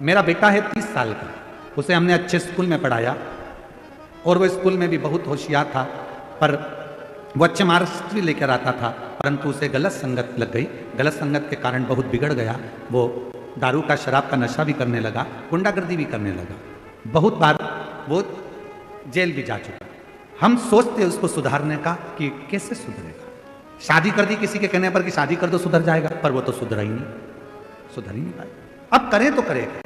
Speaker 1: मेरा बेटा है 30 साल का, उसे हमने अच्छे स्कूल में पढ़ाया और वो स्कूल में भी बहुत होशियार था, पर वो अच्छे मार्क्स भी लेकर आता था, परंतु उसे गलत संगत लग गई। गलत संगत के कारण बहुत बिगड़ गया। वो दारू का, शराब का नशा भी करने लगा, गुंडागर्दी भी करने लगा। बहुत बार वो जेल भी जा चुका। हम सोचते उसको सुधारने का कि कैसे सुधरेगा। शादी कर दी किसी के कहने पर कि शादी कर दो सुधर जाएगा, पर वो तो सुधरा ही नहीं, सुधर ही नहीं पाएगा। अब करें तो करेगा।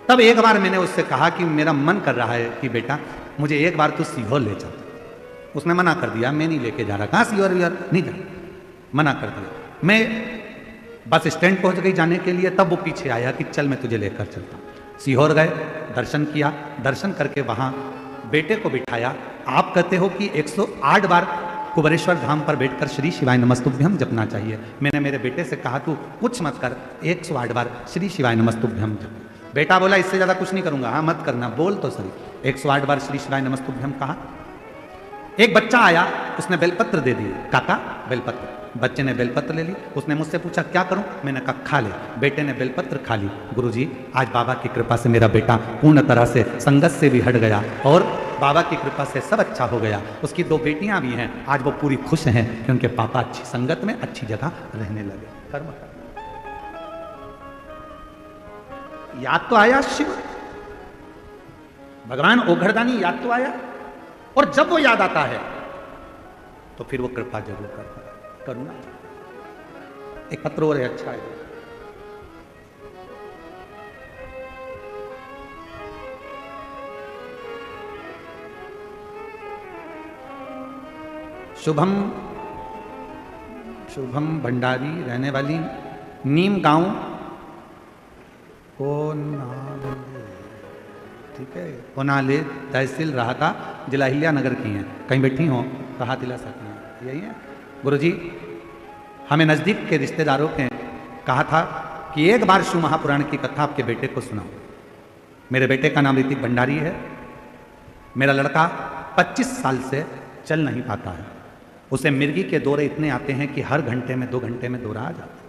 Speaker 1: तब एक बार मैंने उससे कहा कि मेरा मन कर रहा है कि बेटा मुझे एक बार तू सीहोर ले चल। उसने मना कर दिया, मैं नहीं लेके जा रहा। कहाँ सीहोर यार, नहीं जा, मना कर दिया। मैं बस स्टैंड पहुंच गई जाने के लिए, तब वो पीछे आया कि चल मैं तुझे लेकर चलता हूँ। सीहोर गए, दर्शन किया, दर्शन करके वहाँ बेटे को बिठाया। आप कहते हो कि 108 बार कुबरेश्वर धाम पर बैठकर श्री शिवाय नमस्तुभ्यम जपना चाहिए। मैंने मेरे बेटे से कहा तू कुछ मत कर, 108 बार श्री शिवाय नमस्तुभ्यम जप। बेटा बोला इससे ज़्यादा कुछ नहीं करूँगा। हाँ मत करना, बोल तो सही। 108 बार श्री शिवाय नमस्तुभ्यम कहा। एक बच्चा आया, उसने बेलपत्र दे दिए, काका बेलपत्र। बच्चे ने बेलपत्र ले ली। उसने मुझसे पूछा क्या करूं? मैंने कहा खा ले। बेटे ने बेलपत्र खा ली। गुरुजी आज बाबा की कृपा से मेरा बेटा पूर्ण तरह से संगत से भी हट गया और बाबा की कृपा से सब अच्छा हो गया। उसकी 2 बेटियां भी हैं, आज वो पूरी खुश हैं कि उनके पापा अच्छी संगत में अच्छी जगह रहने लगे। कर्म कर। याद तो आया शिव, भगवान ओघड़दानी याद तो आया। और जब वो याद आता है तो फिर वो कृपा जरूर करता है, करुणा। एक पत्र और है, अच्छा है। शुभम शुभम भंडारी, रहने वाली नीम गांव कोनाले, ठीक है, कोनाले तहसील राहता, जिला हिल्या नगर की हैं। कहीं बैठी हो तो हाथ हिला सकते हैं, यही है। गुरुजी हमें नज़दीक के रिश्तेदारों के कहा था कि एक बार शिव महापुराण की कथा आपके बेटे को सुनाओ। मेरे बेटे का नाम ऋतिक भंडारी है। मेरा लड़का 25 साल से चल नहीं पाता है। उसे मिर्गी के दौरे इतने आते हैं कि हर घंटे में 2 घंटे में दौरा आ जाता है।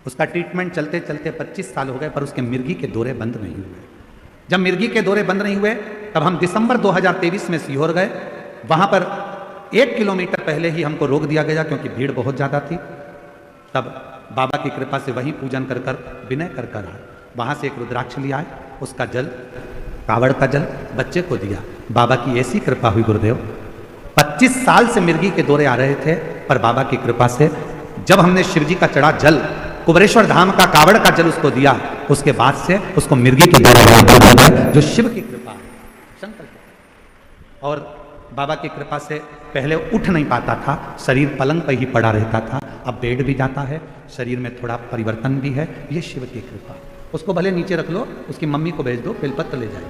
Speaker 1: उसका ट्रीटमेंट चलते चलते 25 साल हो गए, पर उसके मिर्गी के दौरे बंद नहीं हुए। जब मिर्गी के दौरे बंद नहीं हुए तब हम दिसंबर 2023 में सीहोर गए। वहाँ पर 1 किलोमीटर पहले ही हमको रोक दिया गया क्योंकि भीड़ बहुत ज़्यादा थी। तब बाबा की कृपा से वहीं पूजन कर कर विनय कर कर आए। वहाँ से एक रुद्राक्ष लिया है, उसका जल, कावड़ का जल बच्चे को दिया। बाबा की ऐसी कृपा हुई गुरुदेव, 25 साल से मिर्गी के दौरे आ रहे थे, पर बाबा की कृपा से जब हमने शिवजी का चढ़ा जल, कुबरेश्वर धाम का कावड़ का जल उसको दिया, उसके बाद से उसको मिर्गी के दौरे, जो शिव की कृपा है, शंकर की। और बाबा की कृपा से पहले उठ नहीं पाता था, शरीर पलंग पर ही पड़ा रहता था, अब बेड भी जाता है, शरीर में थोड़ा परिवर्तन भी है। ये शिव की कृपा। उसको भले नीचे रख लो, उसकी मम्मी को भेज दो, बेलपत्र ले जाए।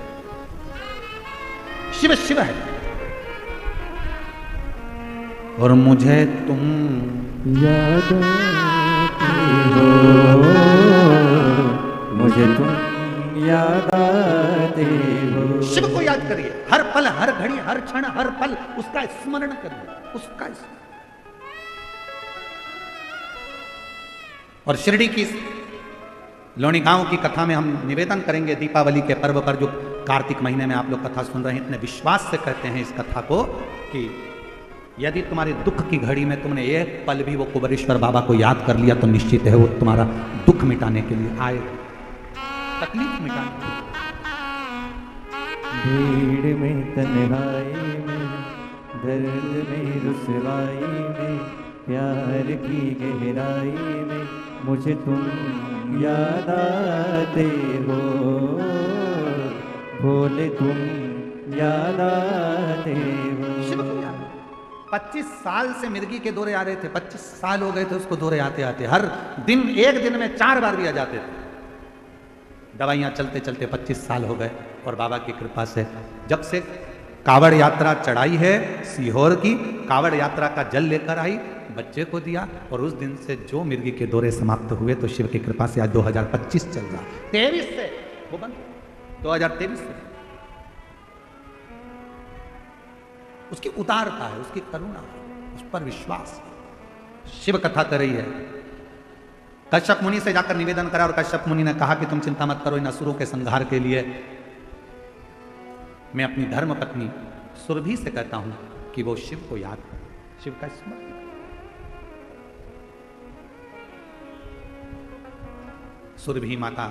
Speaker 1: शिव शिव है। और मुझे तुम
Speaker 3: याद आते हो, मुझे तुम याद आते हो।
Speaker 1: शिव को याद करिए, हर पल, हर घड़ी, हर क्षण, हर पल उसका स्मरण करिए, उसका स्मरण। और शिरडी की लोणी गांव की कथा में हम निवेदन करेंगे दीपावली के पर्व पर, जो कार्तिक महीने में आप लोग कथा सुन रहे हैं, इतने विश्वास से कहते हैं इस कथा को कि यदि तुम्हारे दुख की घड़ी में तुमने एक पल भी वो कुबेरेश्वर बाबा को याद कर लिया तो निश्चित है वो तुम्हारा दुख मिटाने के लिए आए, तकलीफ मिटाने के लिए।
Speaker 3: भीड़ में तन्हाई में, दर्द में रुसवाई में, प्यार की गहराई में मुझे तुम याद आते हो, भोले तुम याद आते हो।
Speaker 1: 25 साल से मिर्गी के दौरे आ रहे थे, 25 साल हो गए थे उसको दौरे आते आते, हर दिन एक दिन में 4 बार भी आ जाते थे। दवाइयां चलते चलते 25 साल हो गए और बाबा की कृपा से जब से कावड़ यात्रा चढ़ाई है सीहोर की, कावड़ यात्रा का जल लेकर आई, बच्चे को दिया, और उस दिन से जो मिर्गी के दौरे समाप्त हुए तो शिव की कृपा से आज 2025 चल रहा, 23 से वो बंद, 2023 से उसकी उदारता है, उसकी करुणा है, उस पर विश्वास। शिव कथा कर रही है। कश्यप मुनि से जाकर निवेदन करा और कश्यप मुनि ने कहा कि तुम चिंता मत करो, इन असुरों के संहार के लिए मैं अपनी धर्म पत्नी सुरभि से कहता हूं कि वो शिव को याद करे, शिव का स्मरण करे। सुरभि माता,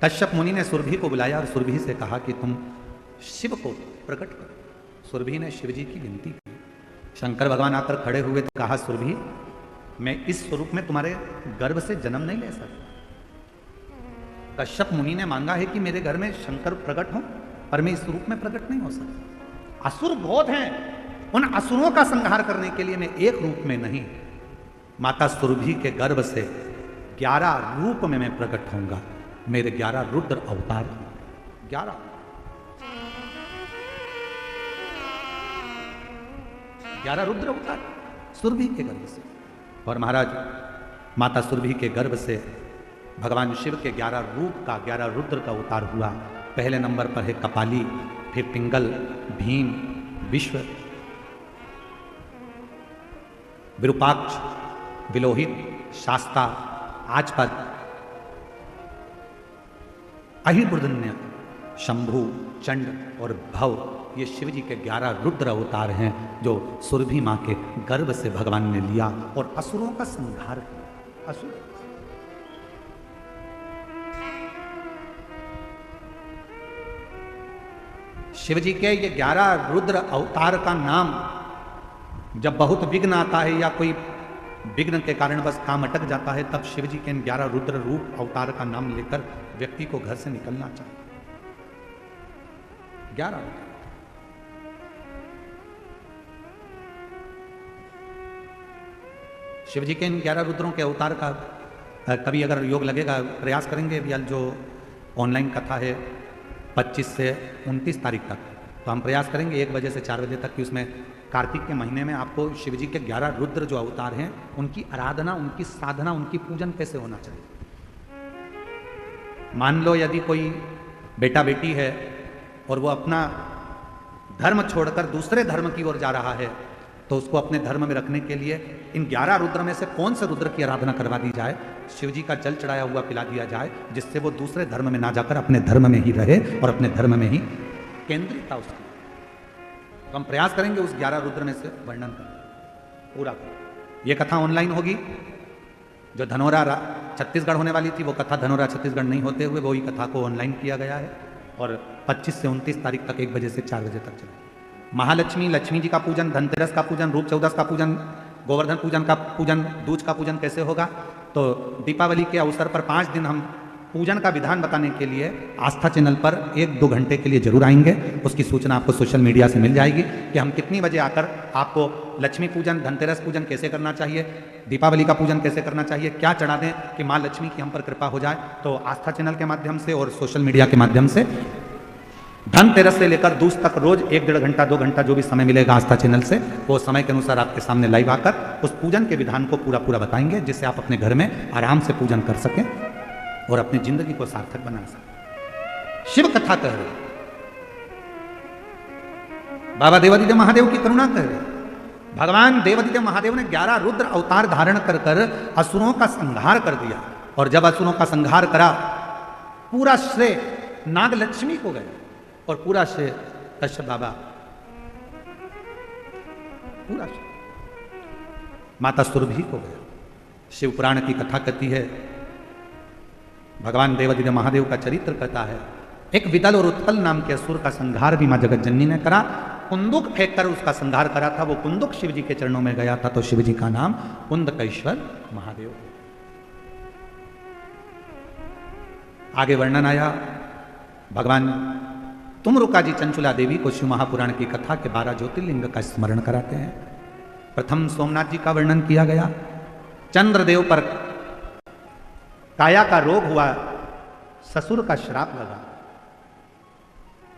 Speaker 1: कश्यप मुनि ने सुरभि को बुलाया और सुरभि से कहा कि तुम शिव को प्रकट करो। सुरभि ने शिव जी की विनती की। शंकर भगवान आकर खड़े हुए तो कहा, सुरभि मैं इस स्वरूप में तुम्हारे गर्भ से जन्म नहीं ले सकता। कश्यप मुनि ने मांगा है कि मेरे घर में शंकर प्रकट हो, पर मैं इस रूप में प्रकट नहीं हो सकता। असुर बहुत हैं, उन असुरों का संहार करने के लिए मैं एक रूप में नहीं, माता सुरभि के गर्भ से 11 रूप में मैं प्रकट होऊंगा। मेरे 11 रुद्र अवतार, 11 रुद्र अवतार सुरभि के गर्भ से। और महाराज माता सुरभि के गर्भ से भगवान शिव के 11 रूप का, 11 रुद्र का अवतार हुआ। पहले नंबर पर है कपाली, फिर पिंगल, भीम, विश्व, विरूपाक्ष, विलोहित, शास्ता, आजपद, अहिर्बुर्धन्य, शंभु, चंड और भव। ये शिव जी के 11 रुद्र अवतार हैं जो सुरभि मां के गर्भ से भगवान ने लिया और असुरों का संहार किया। असुर शिव जी के ये 11 रुद्र अवतार का नाम जब बहुत विघ्न आता है या कोई विघ्न के कारण बस काम अटक जाता है, तब शिव जी के इन 11 रुद्र रूप अवतार का नाम लेकर व्यक्ति को घर से निकलना चाहिए। 11 शिव जी के इन 11 रुद्रों के अवतार का कभी अगर योग लगेगा, प्रयास करेंगे। अभी जो ऑनलाइन कथा है 25 से 29 तारीख तक, तो हम प्रयास करेंगे 1 बजे से 4 बजे तक कि उसमें कार्तिक के महीने में आपको शिव जी के 11 रुद्र जो अवतार हैं उनकी आराधना, उनकी साधना, उनकी पूजन कैसे होना चाहिए। मान लो यदि कोई बेटा बेटी है और वो अपना धर्म छोड़कर दूसरे धर्म की ओर जा रहा है, तो उसको अपने धर्म में रखने के लिए इन 11 रुद्र में से कौन से रुद्र की आराधना करवा दी जाए, शिव जी का जल चढ़ाया हुआ पिला दिया जाए, जिससे वो दूसरे धर्म में ना जाकर अपने धर्म में ही रहे और अपने धर्म में ही केंद्रितता उसकी। तो हम प्रयास करेंगे उस 11 रुद्र में से वर्णन करें, पूरा करें। ये कथा ऑनलाइन होगी। जो धनौरा छत्तीसगढ़ होने वाली थी वो कथा धनौरा छत्तीसगढ़ नहीं होते हुए वही कथा को ऑनलाइन किया गया है और 25 से 29 तारीख तक 1 बजे से 4 बजे तक चलेगा। महालक्ष्मी, लक्ष्मी जी का पूजन, धनतेरस का पूजन, रूप चौदस का पूजन, गोवर्धन पूजन का पूजन, दूज का पूजन कैसे होगा, तो दीपावली के अवसर पर 5 दिन हम पूजन का विधान बताने के लिए आस्था चैनल पर 1-2 घंटे के लिए जरूर आएंगे। उसकी सूचना आपको सोशल मीडिया से मिल जाएगी कि हम कितनी बजे आकर आपको लक्ष्मी पूजन, धनतेरस पूजन कैसे करना चाहिए, दीपावली का पूजन कैसे करना चाहिए, क्या चढ़ा दें कि माँ लक्ष्मी की हम पर कृपा हो जाए। तो आस्था चैनल के माध्यम से और सोशल मीडिया के माध्यम से धनतेरस से लेकर दूस तक रोज 1-1.5 घंटा 2 घंटा जो भी समय मिलेगा आस्था चैनल से, वो समय के अनुसार आपके सामने लाइव आकर उस पूजन के विधान को पूरा बताएंगे, जिससे आप अपने घर में आराम से पूजन कर सकें और अपनी जिंदगी को सार्थक बना सकें। शिव कथा कह रहे, बाबा देवादिदेव महादेव की करुणा कह रहे। भगवान देवादिदेव महादेव ने 11 रुद्र अवतार धारण कर असुरों का संहार कर दिया, और जब असुरों का संहार करा पूरा श्रेय नाग लक्ष्मी को गया और पूरा श्रेय कश्यप बाबा, पूरा श्रेय माता सुरभि को गया। शिव पुराण की कथा कहती है, भगवान देवादिदेव महादेव का चरित्र कहता है, एक विदल और उत्पल नाम के असुर का संहार भी मां जगत जननी ने करा। कुंदुक फेंक कर उसका संहार करा था, वो कुंदुक शिव जी के चरणों में गया था, तो शिव जी का नाम कुंदकेश्वर महादेव। आगे वर्णन आया, भगवान तुमरुका जी चंचुला देवी को शिव महापुराण की कथा के 12 ज्योतिर्लिंग का स्मरण कराते हैं। प्रथम सोमनाथ जी का वर्णन किया गया। चंद्रदेव पर काया का रोग हुआ, ससुर का श्राप लगा,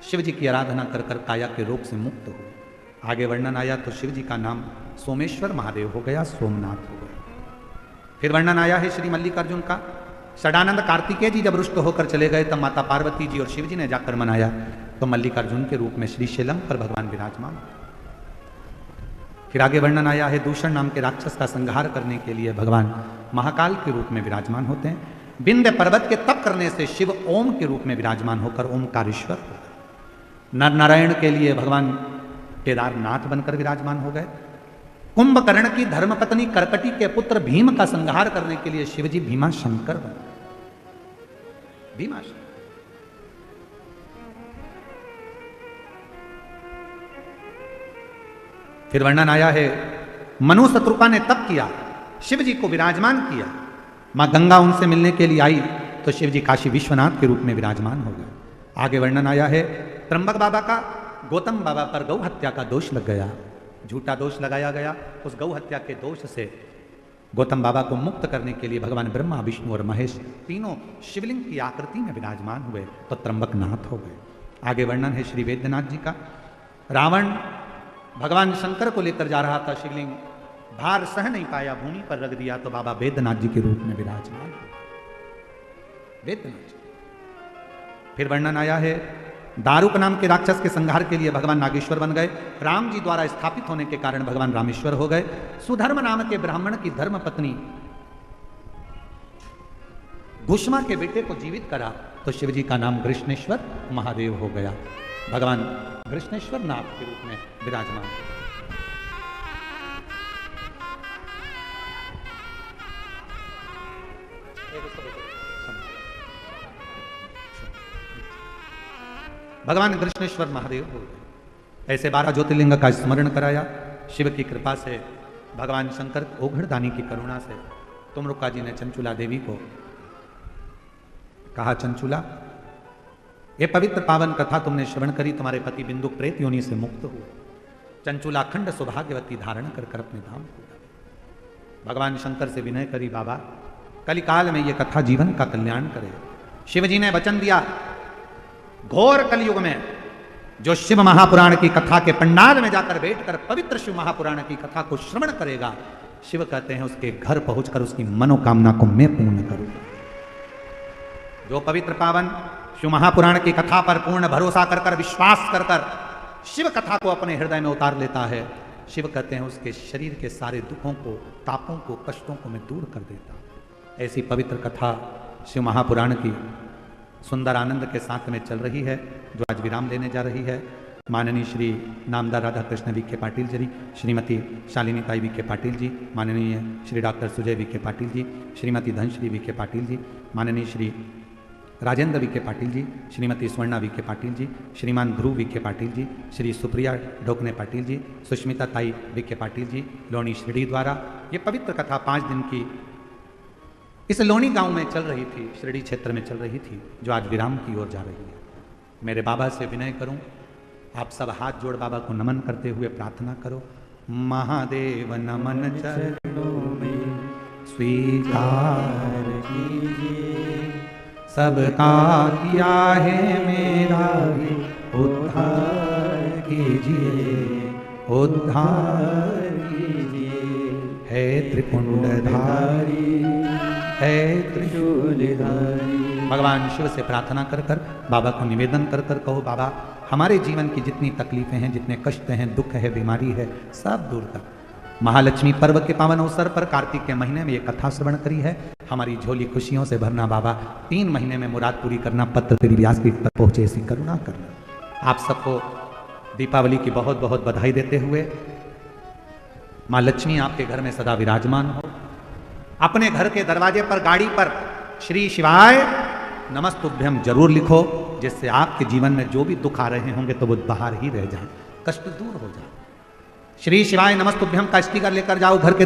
Speaker 1: शिव जी की आराधना कर काया के रोग से मुक्त हुए। आगे वर्णन आया तो शिव जी का नाम सोमेश्वर महादेव हो गया, सोमनाथ हो गया। फिर वर्णन आया है श्री मल्लिकार्जुन का। षडानंद कार्तिकेय जी जब रुष्ट होकर चले गए तब माता पार्वती जी और शिव जी ने जाकर मनाया, तो मल्लिकार्जुन के रूप में श्री शैलम पर भगवान विराजमान। फिर आगे वर्णन आया है, दूषण नाम के राक्षस का संहार करने के लिए भगवान महाकाल के रूप में विराजमान होते हैं। विंध्य पर्वत के तप करने से शिव ओम के रूप में विराजमान होकर ओमकारेश्वर हो गए। नर नारायण के लिए भगवान केदारनाथ बनकर विराजमान हो गए। कुंभकर्ण की धर्मपत्नी करकटी के पुत्र भीम का संहार करने के लिए शिवजी भीमा शंकर बने। भीमा शंकर। फिर वर्णन आया है, मनु शत्रुपा ने तप किया, शिव जी को विराजमान किया। मां गंगा उनसे मिलने के लिए आई तो शिव जी काशी विश्वनाथ के रूप में विराजमान हो गए। आगे वर्णन आया है, त्र्यंबक बाबा का गौतम बाबा पर गौ हत्या का दोष लग गया, झूठा दोष लगाया गया। उस गौ हत्या के दोष से गौतम बाबा को मुक्त करने के लिए भगवान ब्रह्मा, विष्णु और महेश तीनों शिवलिंग की आकृति में विराजमान हुए, तो त्र्यंबक नाथ हो गए। आगे वर्णन है श्री वेद्यनाथ जी का। रावण भगवान शंकर को लेकर जा रहा था, शिवलिंग भार सह नहीं पाया, भूमि पर रख दिया, तो बाबा वेद्यनाथ जी के रूप में विराजमान हुए, वेद्यनाथ जी। फिर वर्णन आया है, दारुक नाम के राक्षस के संहार के लिए भगवान नागेश्वर बन गए। राम जी द्वारा स्थापित होने के कारण भगवान रामेश्वर हो गए। सुधर्म नाम के ब्राह्मण की धर्म पत्नी घुष्मा के बेटे को जीवित करा, तो शिवजी का नाम कृष्णेश्वर महादेव हो गया। भगवान कृष्णेश्वर नाथ के रूप में विराजमान। भगवान कृष्णेश्वर महादेव हो गए। ऐसे 12 ज्योतिर्लिंग का स्मरण कराया। शिव की कृपा से, भगवान शंकर ओघड़दानी की करुणा से तुमरुका जी ने चंचुला देवी को कहा, चंचुला ये पवित्र पावन कथा तुमने श्रवण करी, तुम्हारे पति बिंदु प्रेत योनि से मुक्त हुए। चंचुला अखंड सौभाग्यवती धारण कर अपने धाम को गए। भगवान शंकर से विनय करी, बाबा कलिकाल में ये कथा जीवन का कल्याण करे। शिव जी ने वचन दिया, घोर कलयुग में जो शिव महापुराण की कथा के पंडाल में जाकर बैठकर पवित्र शिव महापुराण की कथा को श्रवण करेगा, शिव कहते हैं उसके घर पहुंचकर उसकी मनोकामना को मैं पूर्ण करूंगा। जो पवित्र पावन शिव महापुराण की कथा पर पूर्ण भरोसा कर विश्वास कर शिव कथा को अपने हृदय में उतार लेता है, शिव कहते हैं उसके शरीर के सारे दुखों को, तापों को, कष्टों को मैं दूर कर देता। ऐसी पवित्र कथा शिव महापुराण की सुंदर आनंद के साथ में चल रही है, जो आज विराम लेने जा रही है। माननीय श्री नामदार राधा कृष्ण विखे पाटिल जी, श्रीमती शालिनी ताई विखे पाटिल जी, माननीय श्री डॉक्टर सुजय विखे पाटिल जी, श्रीमती धनश्री विखे पाटिल जी, माननीय श्री राजेंद्र विखे पाटिल जी, श्रीमती स्वर्णा विखे पाटिल जी, श्रीमान ध्रुव विखे पाटिल जी, श्री सुप्रिया ढोकने पाटिल जी, सुष्मिता ताई विखे पाटिल जी, लोणी श्रीडी द्वारा ये पवित्र कथा 5 दिन की इस लोनी गांव में चल रही थी, शिरडी क्षेत्र में चल रही थी, जो आज विराम की ओर जा रही है। मेरे बाबा से विनय करूं, आप सब हाथ जोड़ बाबा को नमन करते हुए प्रार्थना करो। महादेव नमन चरणों में स्वीकार कीजिए, सबका किया है मेरा भी उद्धार कीजिए, उद्धार कीजिए। है त्रिपुंडधारी, है त्रिशूलधारी। भगवान शिव से प्रार्थना कर कर बाबा को निवेदन कर कर कहो, बाबा हमारे जीवन की जितनी तकलीफें हैं, जितने कष्ट हैं, दुख है, बीमारी है, सब दूर कर। महालक्ष्मी पर्व के पावन अवसर पर कार्तिक के महीने में ये कथा श्रवण करी है। हमारी झोली खुशियों से भरना बाबा, 3 महीने में मुराद पूरी करना, पत्र तेरी व्यासपीठ पर पहुंचे ऐसी करुणा करना। आप सबको दीपावली की बहुत बहुत बधाई देते हुए, माँ लक्ष्मी आपके घर में सदा विराजमान हो। अपने घर के दरवाजे पर, गाड़ी पर श्री शिवाय नमस्तुभ्यम जरूर लिखो, जिससे आपके जीवन में जो भी दुख आ रहे होंगे तो वो बाहर ही रह जाए, कष्ट दूर हो जाए। श्री शिवाय नमस्तुभ्यम का स्टिकर लेकर जाओ घर के